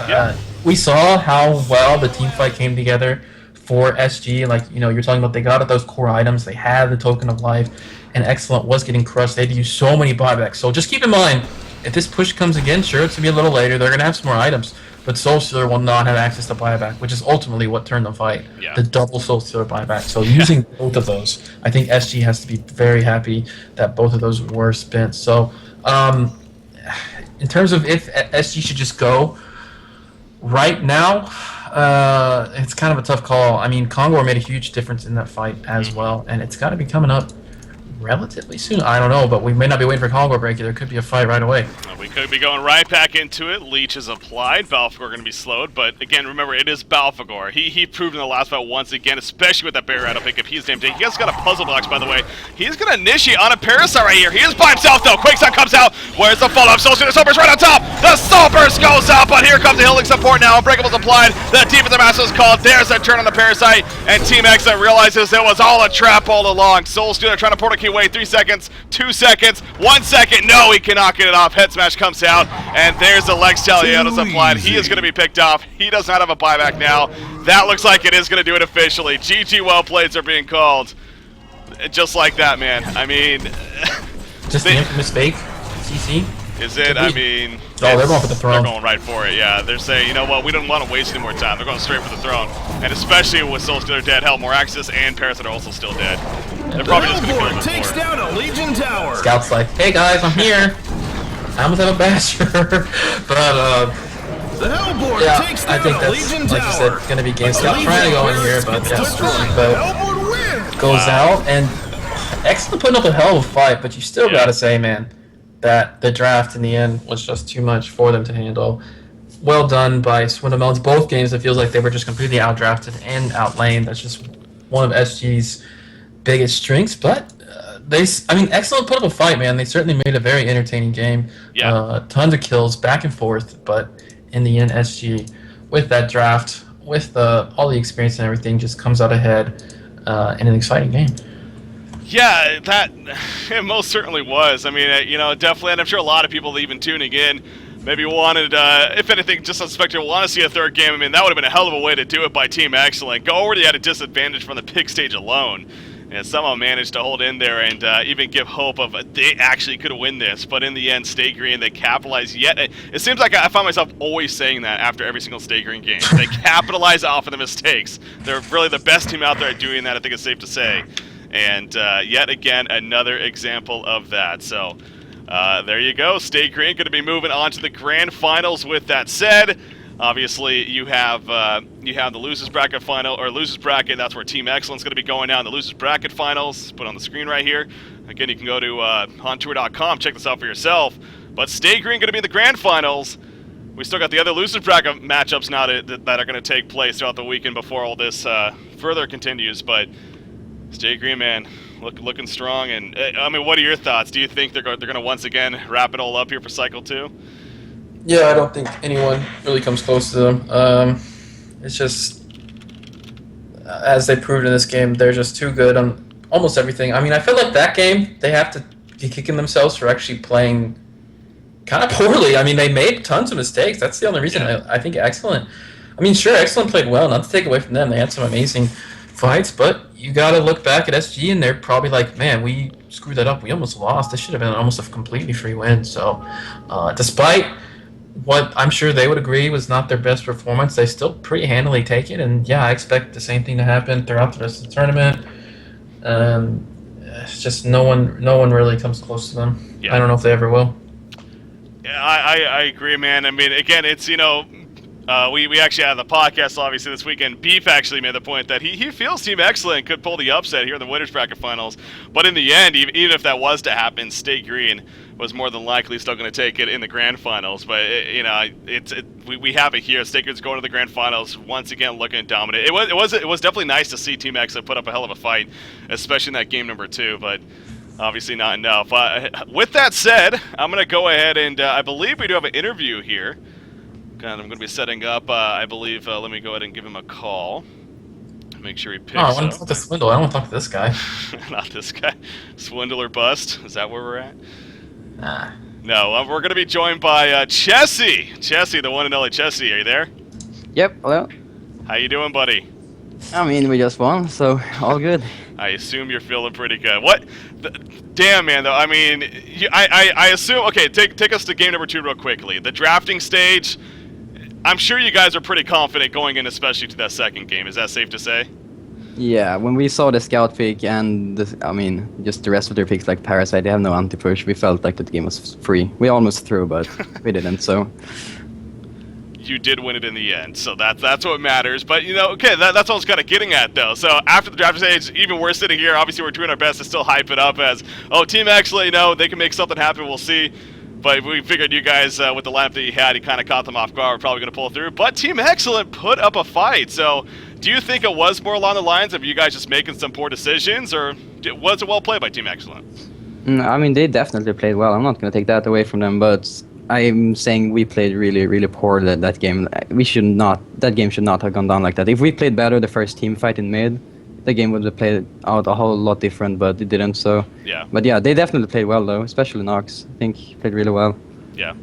We saw how well the team fight came together for SG. Like, you know, you're talking about they got at those core items, they had the token of life, and Excellent was getting crushed. They had to use so many buybacks. So just keep in mind, if this push comes again, sure, it's going to be a little later. They're going to have some more items. but Soul Stealer will not have access to buyback, which is ultimately what turned the fight. Yeah. The double Soul Stealer buyback. So using both of those, I think SG has to be very happy that both of those were spent. So, in terms of if SG should just go right now, it's kind of a tough call. I mean, Kongor made a huge difference in that fight as well, and it's got to be coming up relatively soon. I don't know, but we may not be waiting for Kongor break. There could be a fight right away. We could be going right back into it. Leech is applied. Balfagor going to be slowed, but again, remember, it is Balfagor. He proved in the last fight once again, especially with that Barrier Rattle pickup. He's damn big. He has got a puzzle box, by the way. He's going to initiate on a Parasite right here. He is by himself, though. Quicksand comes out. Where's the follow-up? Soul Burst right on top. The Soul Burst goes out, but here comes the healing support now. Unbreakable's applied. The Defensive Master is called. There's a turn on the Parasite, and Team xCet realizes it was all a trap all along. Soul Stealer trying to portal key away. 3 seconds, 2 seconds, 1 second. No, he cannot get it off. Head Smash comes out, and there's the Lex Talionis applied. He is going to be picked off. He does not have a buyback now. That looks like it is going to do it officially. GG well plays are being called. Just like that, man. I mean... Just the infamous fake CC? Is it? I mean... Oh, they're going for the throne. They're going right for it, yeah. They're saying, you know what, we don't want to waste any more time. They're going straight for the throne. And especially with Soul Stealer dead, hell, Moraxis and Parasite are also still dead. They're probably just going to kill them takes before. down a Legion tower. Scout's like, hey guys, I'm here. I almost have a basher. But, The Hellboard yeah, takes I down think a that's, Legion like you said, tower. going to be Game Scout trying to go in here, but yeah, Hellboard wins. goes out, and excellent putting up a hell of a fight, but you still got to say, man, that the draft in the end was just too much for them to handle. Well done by Swindle Melons. Both games, it feels like they were just completely outdrafted and outlaned. That's just one of SG's biggest strengths, but excellent put up a fight, man. They certainly made a very entertaining game. Yeah. Tons of kills, back and forth, but in the end, SG, with that draft, with all the experience and everything, just comes out ahead in an exciting game. Yeah, that it most certainly was. I mean, definitely, and I'm sure a lot of people even tuning in maybe wanted, if anything, just suspected want to see a third game. I mean, that would have been a hell of a way to do it by Team xCet. Go already at a disadvantage from the pick stage alone, and somehow managed to hold in there and even give hope of they actually could win this. But in the end, Stay Green, they capitalize yet. It seems like I find myself always saying that after every single Stay Green game. They capitalize off of the mistakes. They're really the best team out there at doing that, I think it's safe to say. And yet again, another example of that. So there you go. Stay Green going to be moving on to the grand finals. With that said, obviously you have the losers bracket final, or losers bracket. That's where Team xCet's going to be going now in the losers bracket finals. Put on the screen right here. Again, you can go to HoNTour.com, check this out for yourself. But Stay Green going to be in the grand finals. We still got the other losers bracket matchups now that are going to take place throughout the weekend before all this further continues. But Stay Green, man, looking strong. And I mean, what are your thoughts? Do you think they're going to once again wrap it all up here for Cycle 2? Yeah, I don't think anyone really comes close to them. It's just, as they proved in this game, they're just too good on almost everything. I mean, I feel like that game, they have to be kicking themselves for actually playing kind of poorly. I mean, they made tons of mistakes. That's the only reason I think Excellent. I mean, sure, Excellent played well, not to take away from them. They had some amazing fights, but you got to look back at SG, and they're probably like, man, we screwed that up. We almost lost. This should have been almost a completely free win. So, despite what I'm sure they would agree was not their best performance, they still pretty handily take it. And yeah, I expect the same thing to happen throughout the rest of the tournament. It's just no one really comes close to them. Yeah. I don't know if they ever will. Yeah, I agree, man. I mean, again, it's, we actually had the podcast, obviously, this weekend. Beef actually made the point that he feels Team xCet could pull the upset here in the winners bracket finals. But in the end, even if that was to happen, Stay Green was more than likely still going to take it in the grand finals. But we have it here. Stay Green's going to the grand finals once again, looking dominant. It was definitely nice to see Team xCet put up a hell of a fight, especially in that game number 2. But obviously not enough. With that said, I'm going to go ahead and I believe we do have an interview here. I'm going to be setting up, I believe, let me go ahead and give him a call. Make sure he picks up. I want to talk to Swindle. I don't want to talk to this guy. Not this guy. Swindle or bust? Is that where we're at? Nah. No, we're going to be joined by Chessie. Chessie, the one and only Chessie. Are you there? Yep, hello. How you doing, buddy? I mean, we just won, so all good. I assume you're feeling pretty good. What? Damn, man, though. I mean, I assume... Okay, take us to game number 2 real quickly. The drafting stage... I'm sure you guys are pretty confident going in, especially to that second game. Is that safe to say? Yeah, when we saw the scout pick and just the rest of their picks like Parasite, they have no anti-push. We felt like that game was free. We almost threw, but we didn't. So you did win it in the end, so that's what matters. But okay, that's what I was kind of getting at, though. So after the draft stage, even we're sitting here. Obviously, we're doing our best to still hype it up as, Team Excellent, they can make something happen. We'll see. But we figured you guys, with the lineup that you had, you kind of caught them off guard. We're probably going to pull through. But Team Excellent put up a fight. So do you think it was more along the lines of you guys just making some poor decisions, or was it well played by Team Excellent? I mean, they definitely played well. I'm not going to take that away from them, but I'm saying we played really, really poor that game. That game should not have gone down like that. If we played better the first team fight in mid, the game would have played out a whole lot different, but it didn't. So yeah. But yeah, they definitely played well though, especially Nox. I think he played really well. Yeah.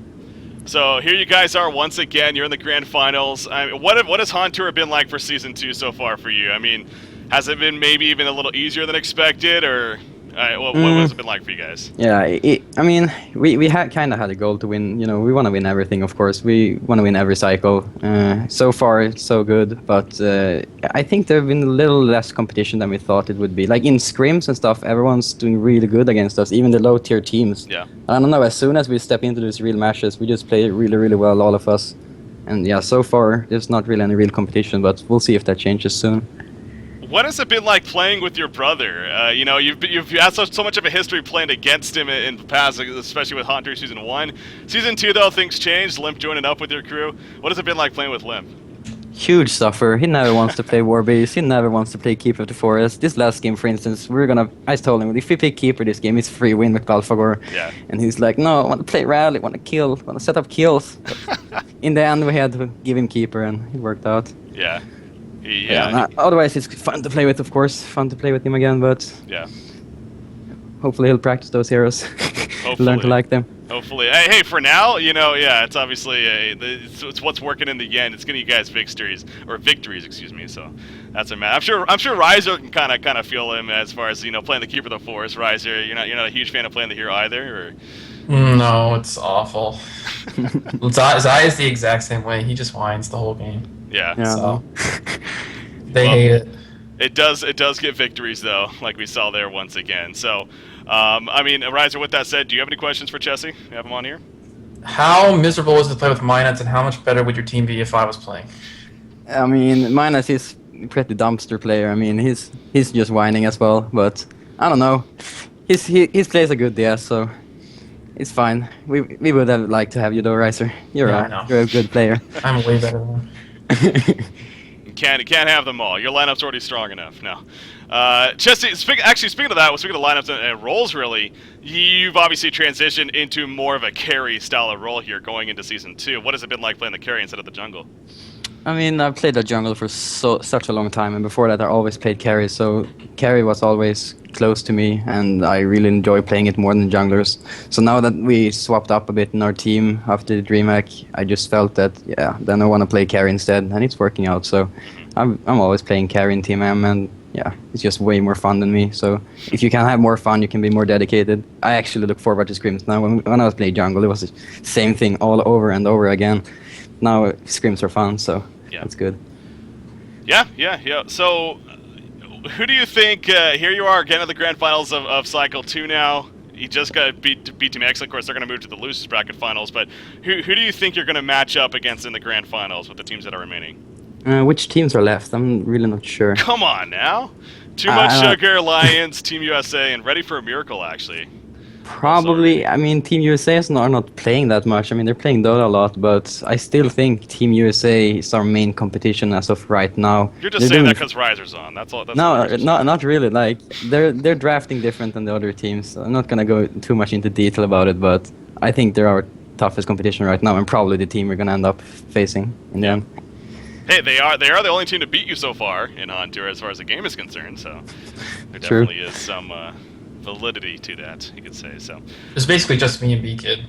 So here you guys are once again. You're in the grand finals. I mean, what has HoN Tour been like for season 2 so far for you? I mean, has it been maybe even a little easier than expected, or what has it been like for you guys? Yeah, I mean, we kind of had a goal to win. We want to win everything, of course. We want to win every cycle. So far, it's so good, but I think there have been a little less competition than we thought it would be. Like in scrims and stuff, everyone's doing really good against us, even the low-tier teams. Yeah. I don't know, as soon as we step into these real matches, we just play really, really well, all of us. And yeah, so far, there's not really any real competition, but we'll see if that changes soon. What has it been like playing with your brother? You've had so much of a history playing against him in the past, especially with HoN Tour Season 1. Season 2, though, things changed. Limp joining up with your crew. What has it been like playing with Limp? Huge suffer. He never wants to play Warbase. He never wants to play Keeper of the Forest. This last game, for instance, I told him, if we pick Keeper this game, it's free win with Balfagor. Yeah. And he's like, no, I want to play Rally, I want to kill, I want to set up kills. In the end, we had to give him Keeper, and it worked out. Yeah. Otherwise, it's fun to play with, of course. Fun to play with him again, but yeah. Hopefully he'll practice those heroes. Learn to like them. Hopefully. Hey, for now, it's obviously it's what's working in the end. It's getting you guys victories, excuse me. So that's a man. I'm sure Riser can kind of feel him as far as playing the Keeper of the Forest. Riser, you're not a huge fan of playing the hero either, or? No, it's awful. Zai is the exact same way. He just whines the whole game. Yeah. So they hate it. It does get victories though, like we saw there once again. So, Riser, with that said, do you have any questions for Chessie? You have him on here? How miserable was it to play with Minus, and how much better would your team be if I was playing? I mean, Minus is a pretty dumpster player. I mean, he's just whining as well. But I don't know. He plays a good DS, so it's fine. We would have liked to have you though, Riser. You're a good player. I'm way better than him. You can't have them all. Your lineup's already strong enough. No. Chessie, speaking of that, speaking of lineups and roles, really, you've obviously transitioned into more of a carry style of role here going into Season 2. What has it been like playing the carry instead of the jungle? I mean, I've played the jungle for such a long time, and before that I always played carry, so carry was always close to me, and I really enjoy playing it more than junglers. So now that we swapped up a bit in our team after the DreamHack, I just felt that, then I want to play carry instead, and it's working out. So I'm always playing carry in Team M, and it's just way more fun than me. So if you can have more fun, you can be more dedicated. I actually look forward to scrims now. When I was playing jungle, it was the same thing all over and over again. Now scrims are fun, so that's good. Yeah. So who do you think, here you are again at the grand finals of Cycle 2 now. You just got beat Team Excellent. Of course, they're going to move to the losers bracket finals, but who do you think you're going to match up against in the grand finals with the teams that are remaining? Which teams are left? I'm really not sure. Come on now. Too Much Sugar, Lions, Team USA, and Ready for a Miracle, actually. Probably, I mean, Team USA are not playing that much. I mean, they're playing Dota a lot, but I still think Team USA is our main competition as of right now. You're just saying that because Riser's on. That's all. Not really. Like, they're drafting different than the other teams. So I'm not gonna go too much into detail about it, but I think they're our toughest competition right now, and probably the team we're gonna end up facing in the end. Hey, they are the only team to beat you so far in HoN Tour as far as the game is concerned. So there definitely is some validity to that, you could say. So it's basically just me and B Kid.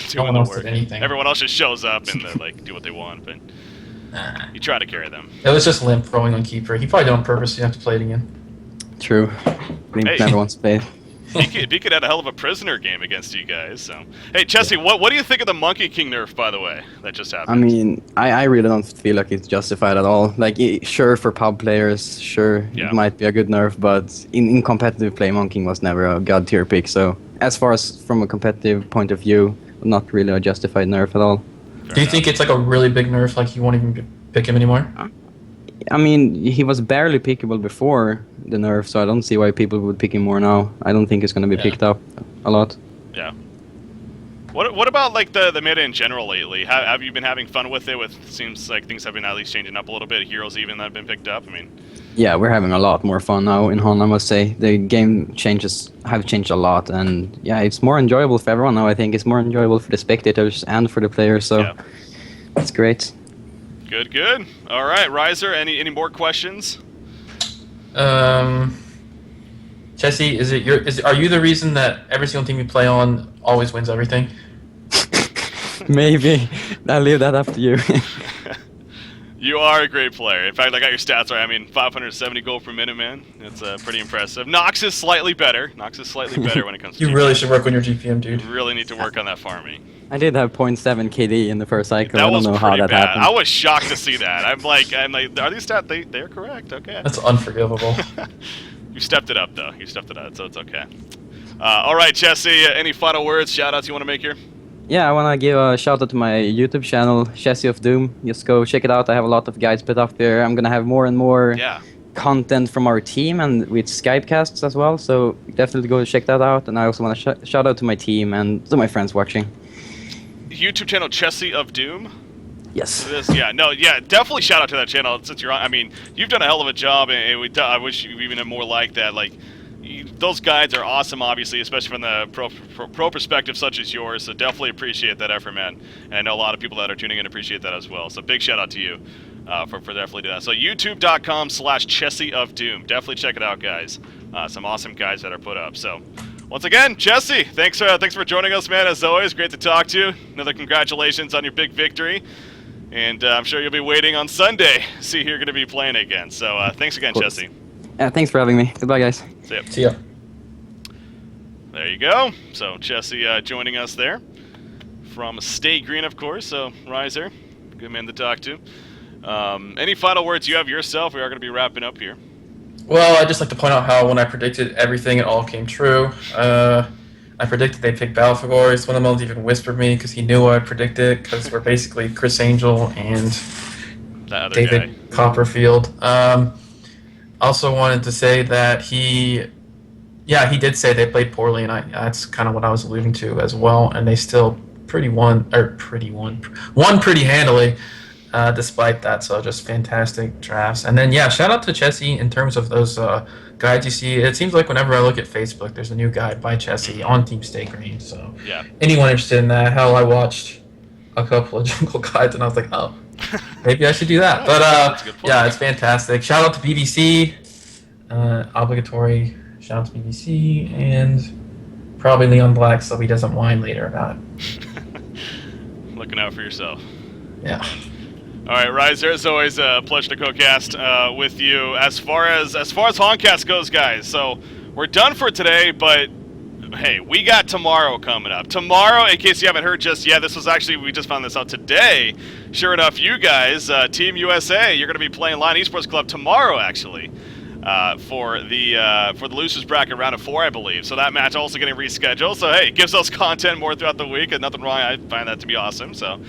Doing the work. Everyone else just shows up and they do what they want, but you try to carry them. It was just Limp throwing on Keeper. He probably did it on purpose. You have to play it again. True. Limp never wants to play. he could have a hell of a prisoner game against you guys. So, hey, Chessie, what do you think of the Monkey King nerf, by the way, that just happened? I mean, I really don't feel like it's justified at all. Like, sure, for pub players, sure, it might be a good nerf, but in competitive play, Monkey King was never a god tier pick. So, as far as from a competitive point of view, not really a justified nerf at all. Do you think it's like a really big nerf, like you won't even pick him anymore? I mean, he was barely pickable before the nerf, so I don't see why people would pick him more now. I don't think he's going to be picked up a lot. Yeah. What about like the meta in general lately? Have you been having fun with it? Seems like things have been at least changing up a little bit. Heroes even that have been picked up. I mean, yeah, we're having a lot more fun now in HoN, I must say. The game changes have changed a lot, and yeah, it's more enjoyable for everyone now. I think it's more enjoyable for the spectators and for the players, so it's great. Good. All right, Riser, any more questions? Chessie, are you the reason that every single team you play on always wins everything? Maybe. I'll leave that up to you. You are a great player. In fact, I got your stats right. I mean, 570 gold per minute, man. That's pretty impressive. Nox is slightly better. When it comes to You really should work on your GPM, dude. You really need to work on that farming. I did have 0.7 KD in the first cycle. That I don't know how that bad. happened. I was shocked to see that. I'm like, are these stats? They're correct. Okay. That's unforgivable. You stepped it up, though. So it's okay. All right, Chessie, any final words, shout-outs you want to make here? Yeah, I want to give a shout out to my YouTube channel, Chessie of Doom. Just go check it out. I have a lot of guides put up there. I'm going to have more and more content from our team and with Skype casts as well. So definitely go check that out. And I also want to shout out to my team and to my friends watching. YouTube channel Chessie of Doom? Yes. Definitely shout out to that channel since you're on. I mean, you've done a hell of a job, and I wish you even had more like that. Like, those guides are awesome, obviously, especially from the pro perspective such as yours, so definitely appreciate that effort, man. And I know a lot of people that are tuning in appreciate that as well, so big shout out to you for definitely doing that. So youtube.com/Chessie of Doom. Definitely check it out, guys. Some awesome guides that are put up. So once again, Chessie, thanks for joining us, man. As always, great to talk to you. Another congratulations on your big victory. And I'm sure you'll be waiting on Sunday to see who you're going to be playing again. So thanks again, Chessie. Thanks for having me. Goodbye, guys. See ya. There you go. So Chessie joining us there from Stay Green, of course. So Riser, good man to talk to. Any final words you have yourself? We are going to be wrapping up here. Well, I'd just like to point out how when I predicted everything, it all came true. I predicted they'd pick Balfagor. One of them even whispered me because he knew I'd predict it because we're basically Chris Angel and David Copperfield. Also wanted to say that he did say they played poorly, and that's kind of what I was alluding to as well. And they still won pretty handily, despite that. So just fantastic drafts. And then shout out to Chessie in terms of those guides you see. It seems like whenever I look at Facebook, there's a new guide by Chessie on Team Stay Green. So anyone interested in that? Hell, I watched a couple of jungle guides, and I was like, oh. Maybe I should do that. But it's fantastic. Shout out to BBC. Obligatory shout out to BBC and probably Leon Black so he doesn't whine later about it. Looking out for yourself. Yeah. All right, Riser, it's always a pleasure to co-cast with you. As far as HoNcast goes, guys, so we're done for today, but hey, we got tomorrow coming up. Tomorrow, in case you haven't heard just yet, we just found this out today. Sure enough, you guys, Team USA, you're going to be playing Lion Esports Club tomorrow, actually, for the losers bracket round of 4, I believe. So that match also getting rescheduled. So hey, it gives us content more throughout the week, and nothing wrong. I find that to be awesome. So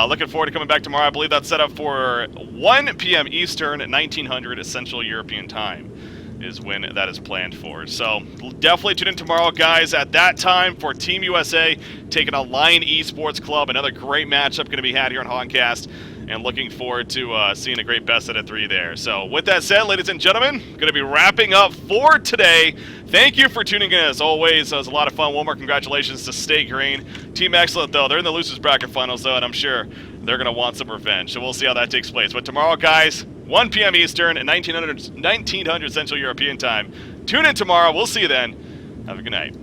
looking forward to coming back tomorrow. I believe that's set up for 1 p.m. Eastern, 1900 Central European Time. Is when that is planned for. So definitely tune in tomorrow, guys, at that time for Team USA taking on Lion Esports Club. Another great matchup going to be had here on HoNcast, and looking forward to seeing a great best out of 3 there. So with that said, ladies and gentlemen, going to be wrapping up for today. Thank you for tuning in as always. It was a lot of fun. One more congratulations to Stay Green. Team Excellent, though. They're in the losers bracket finals, though, and I'm sure they're going to want some revenge. So we'll see how that takes place. But tomorrow, guys, 1 p.m. Eastern and 1900 Central European Time. Tune in tomorrow. We'll see you then. Have a good night.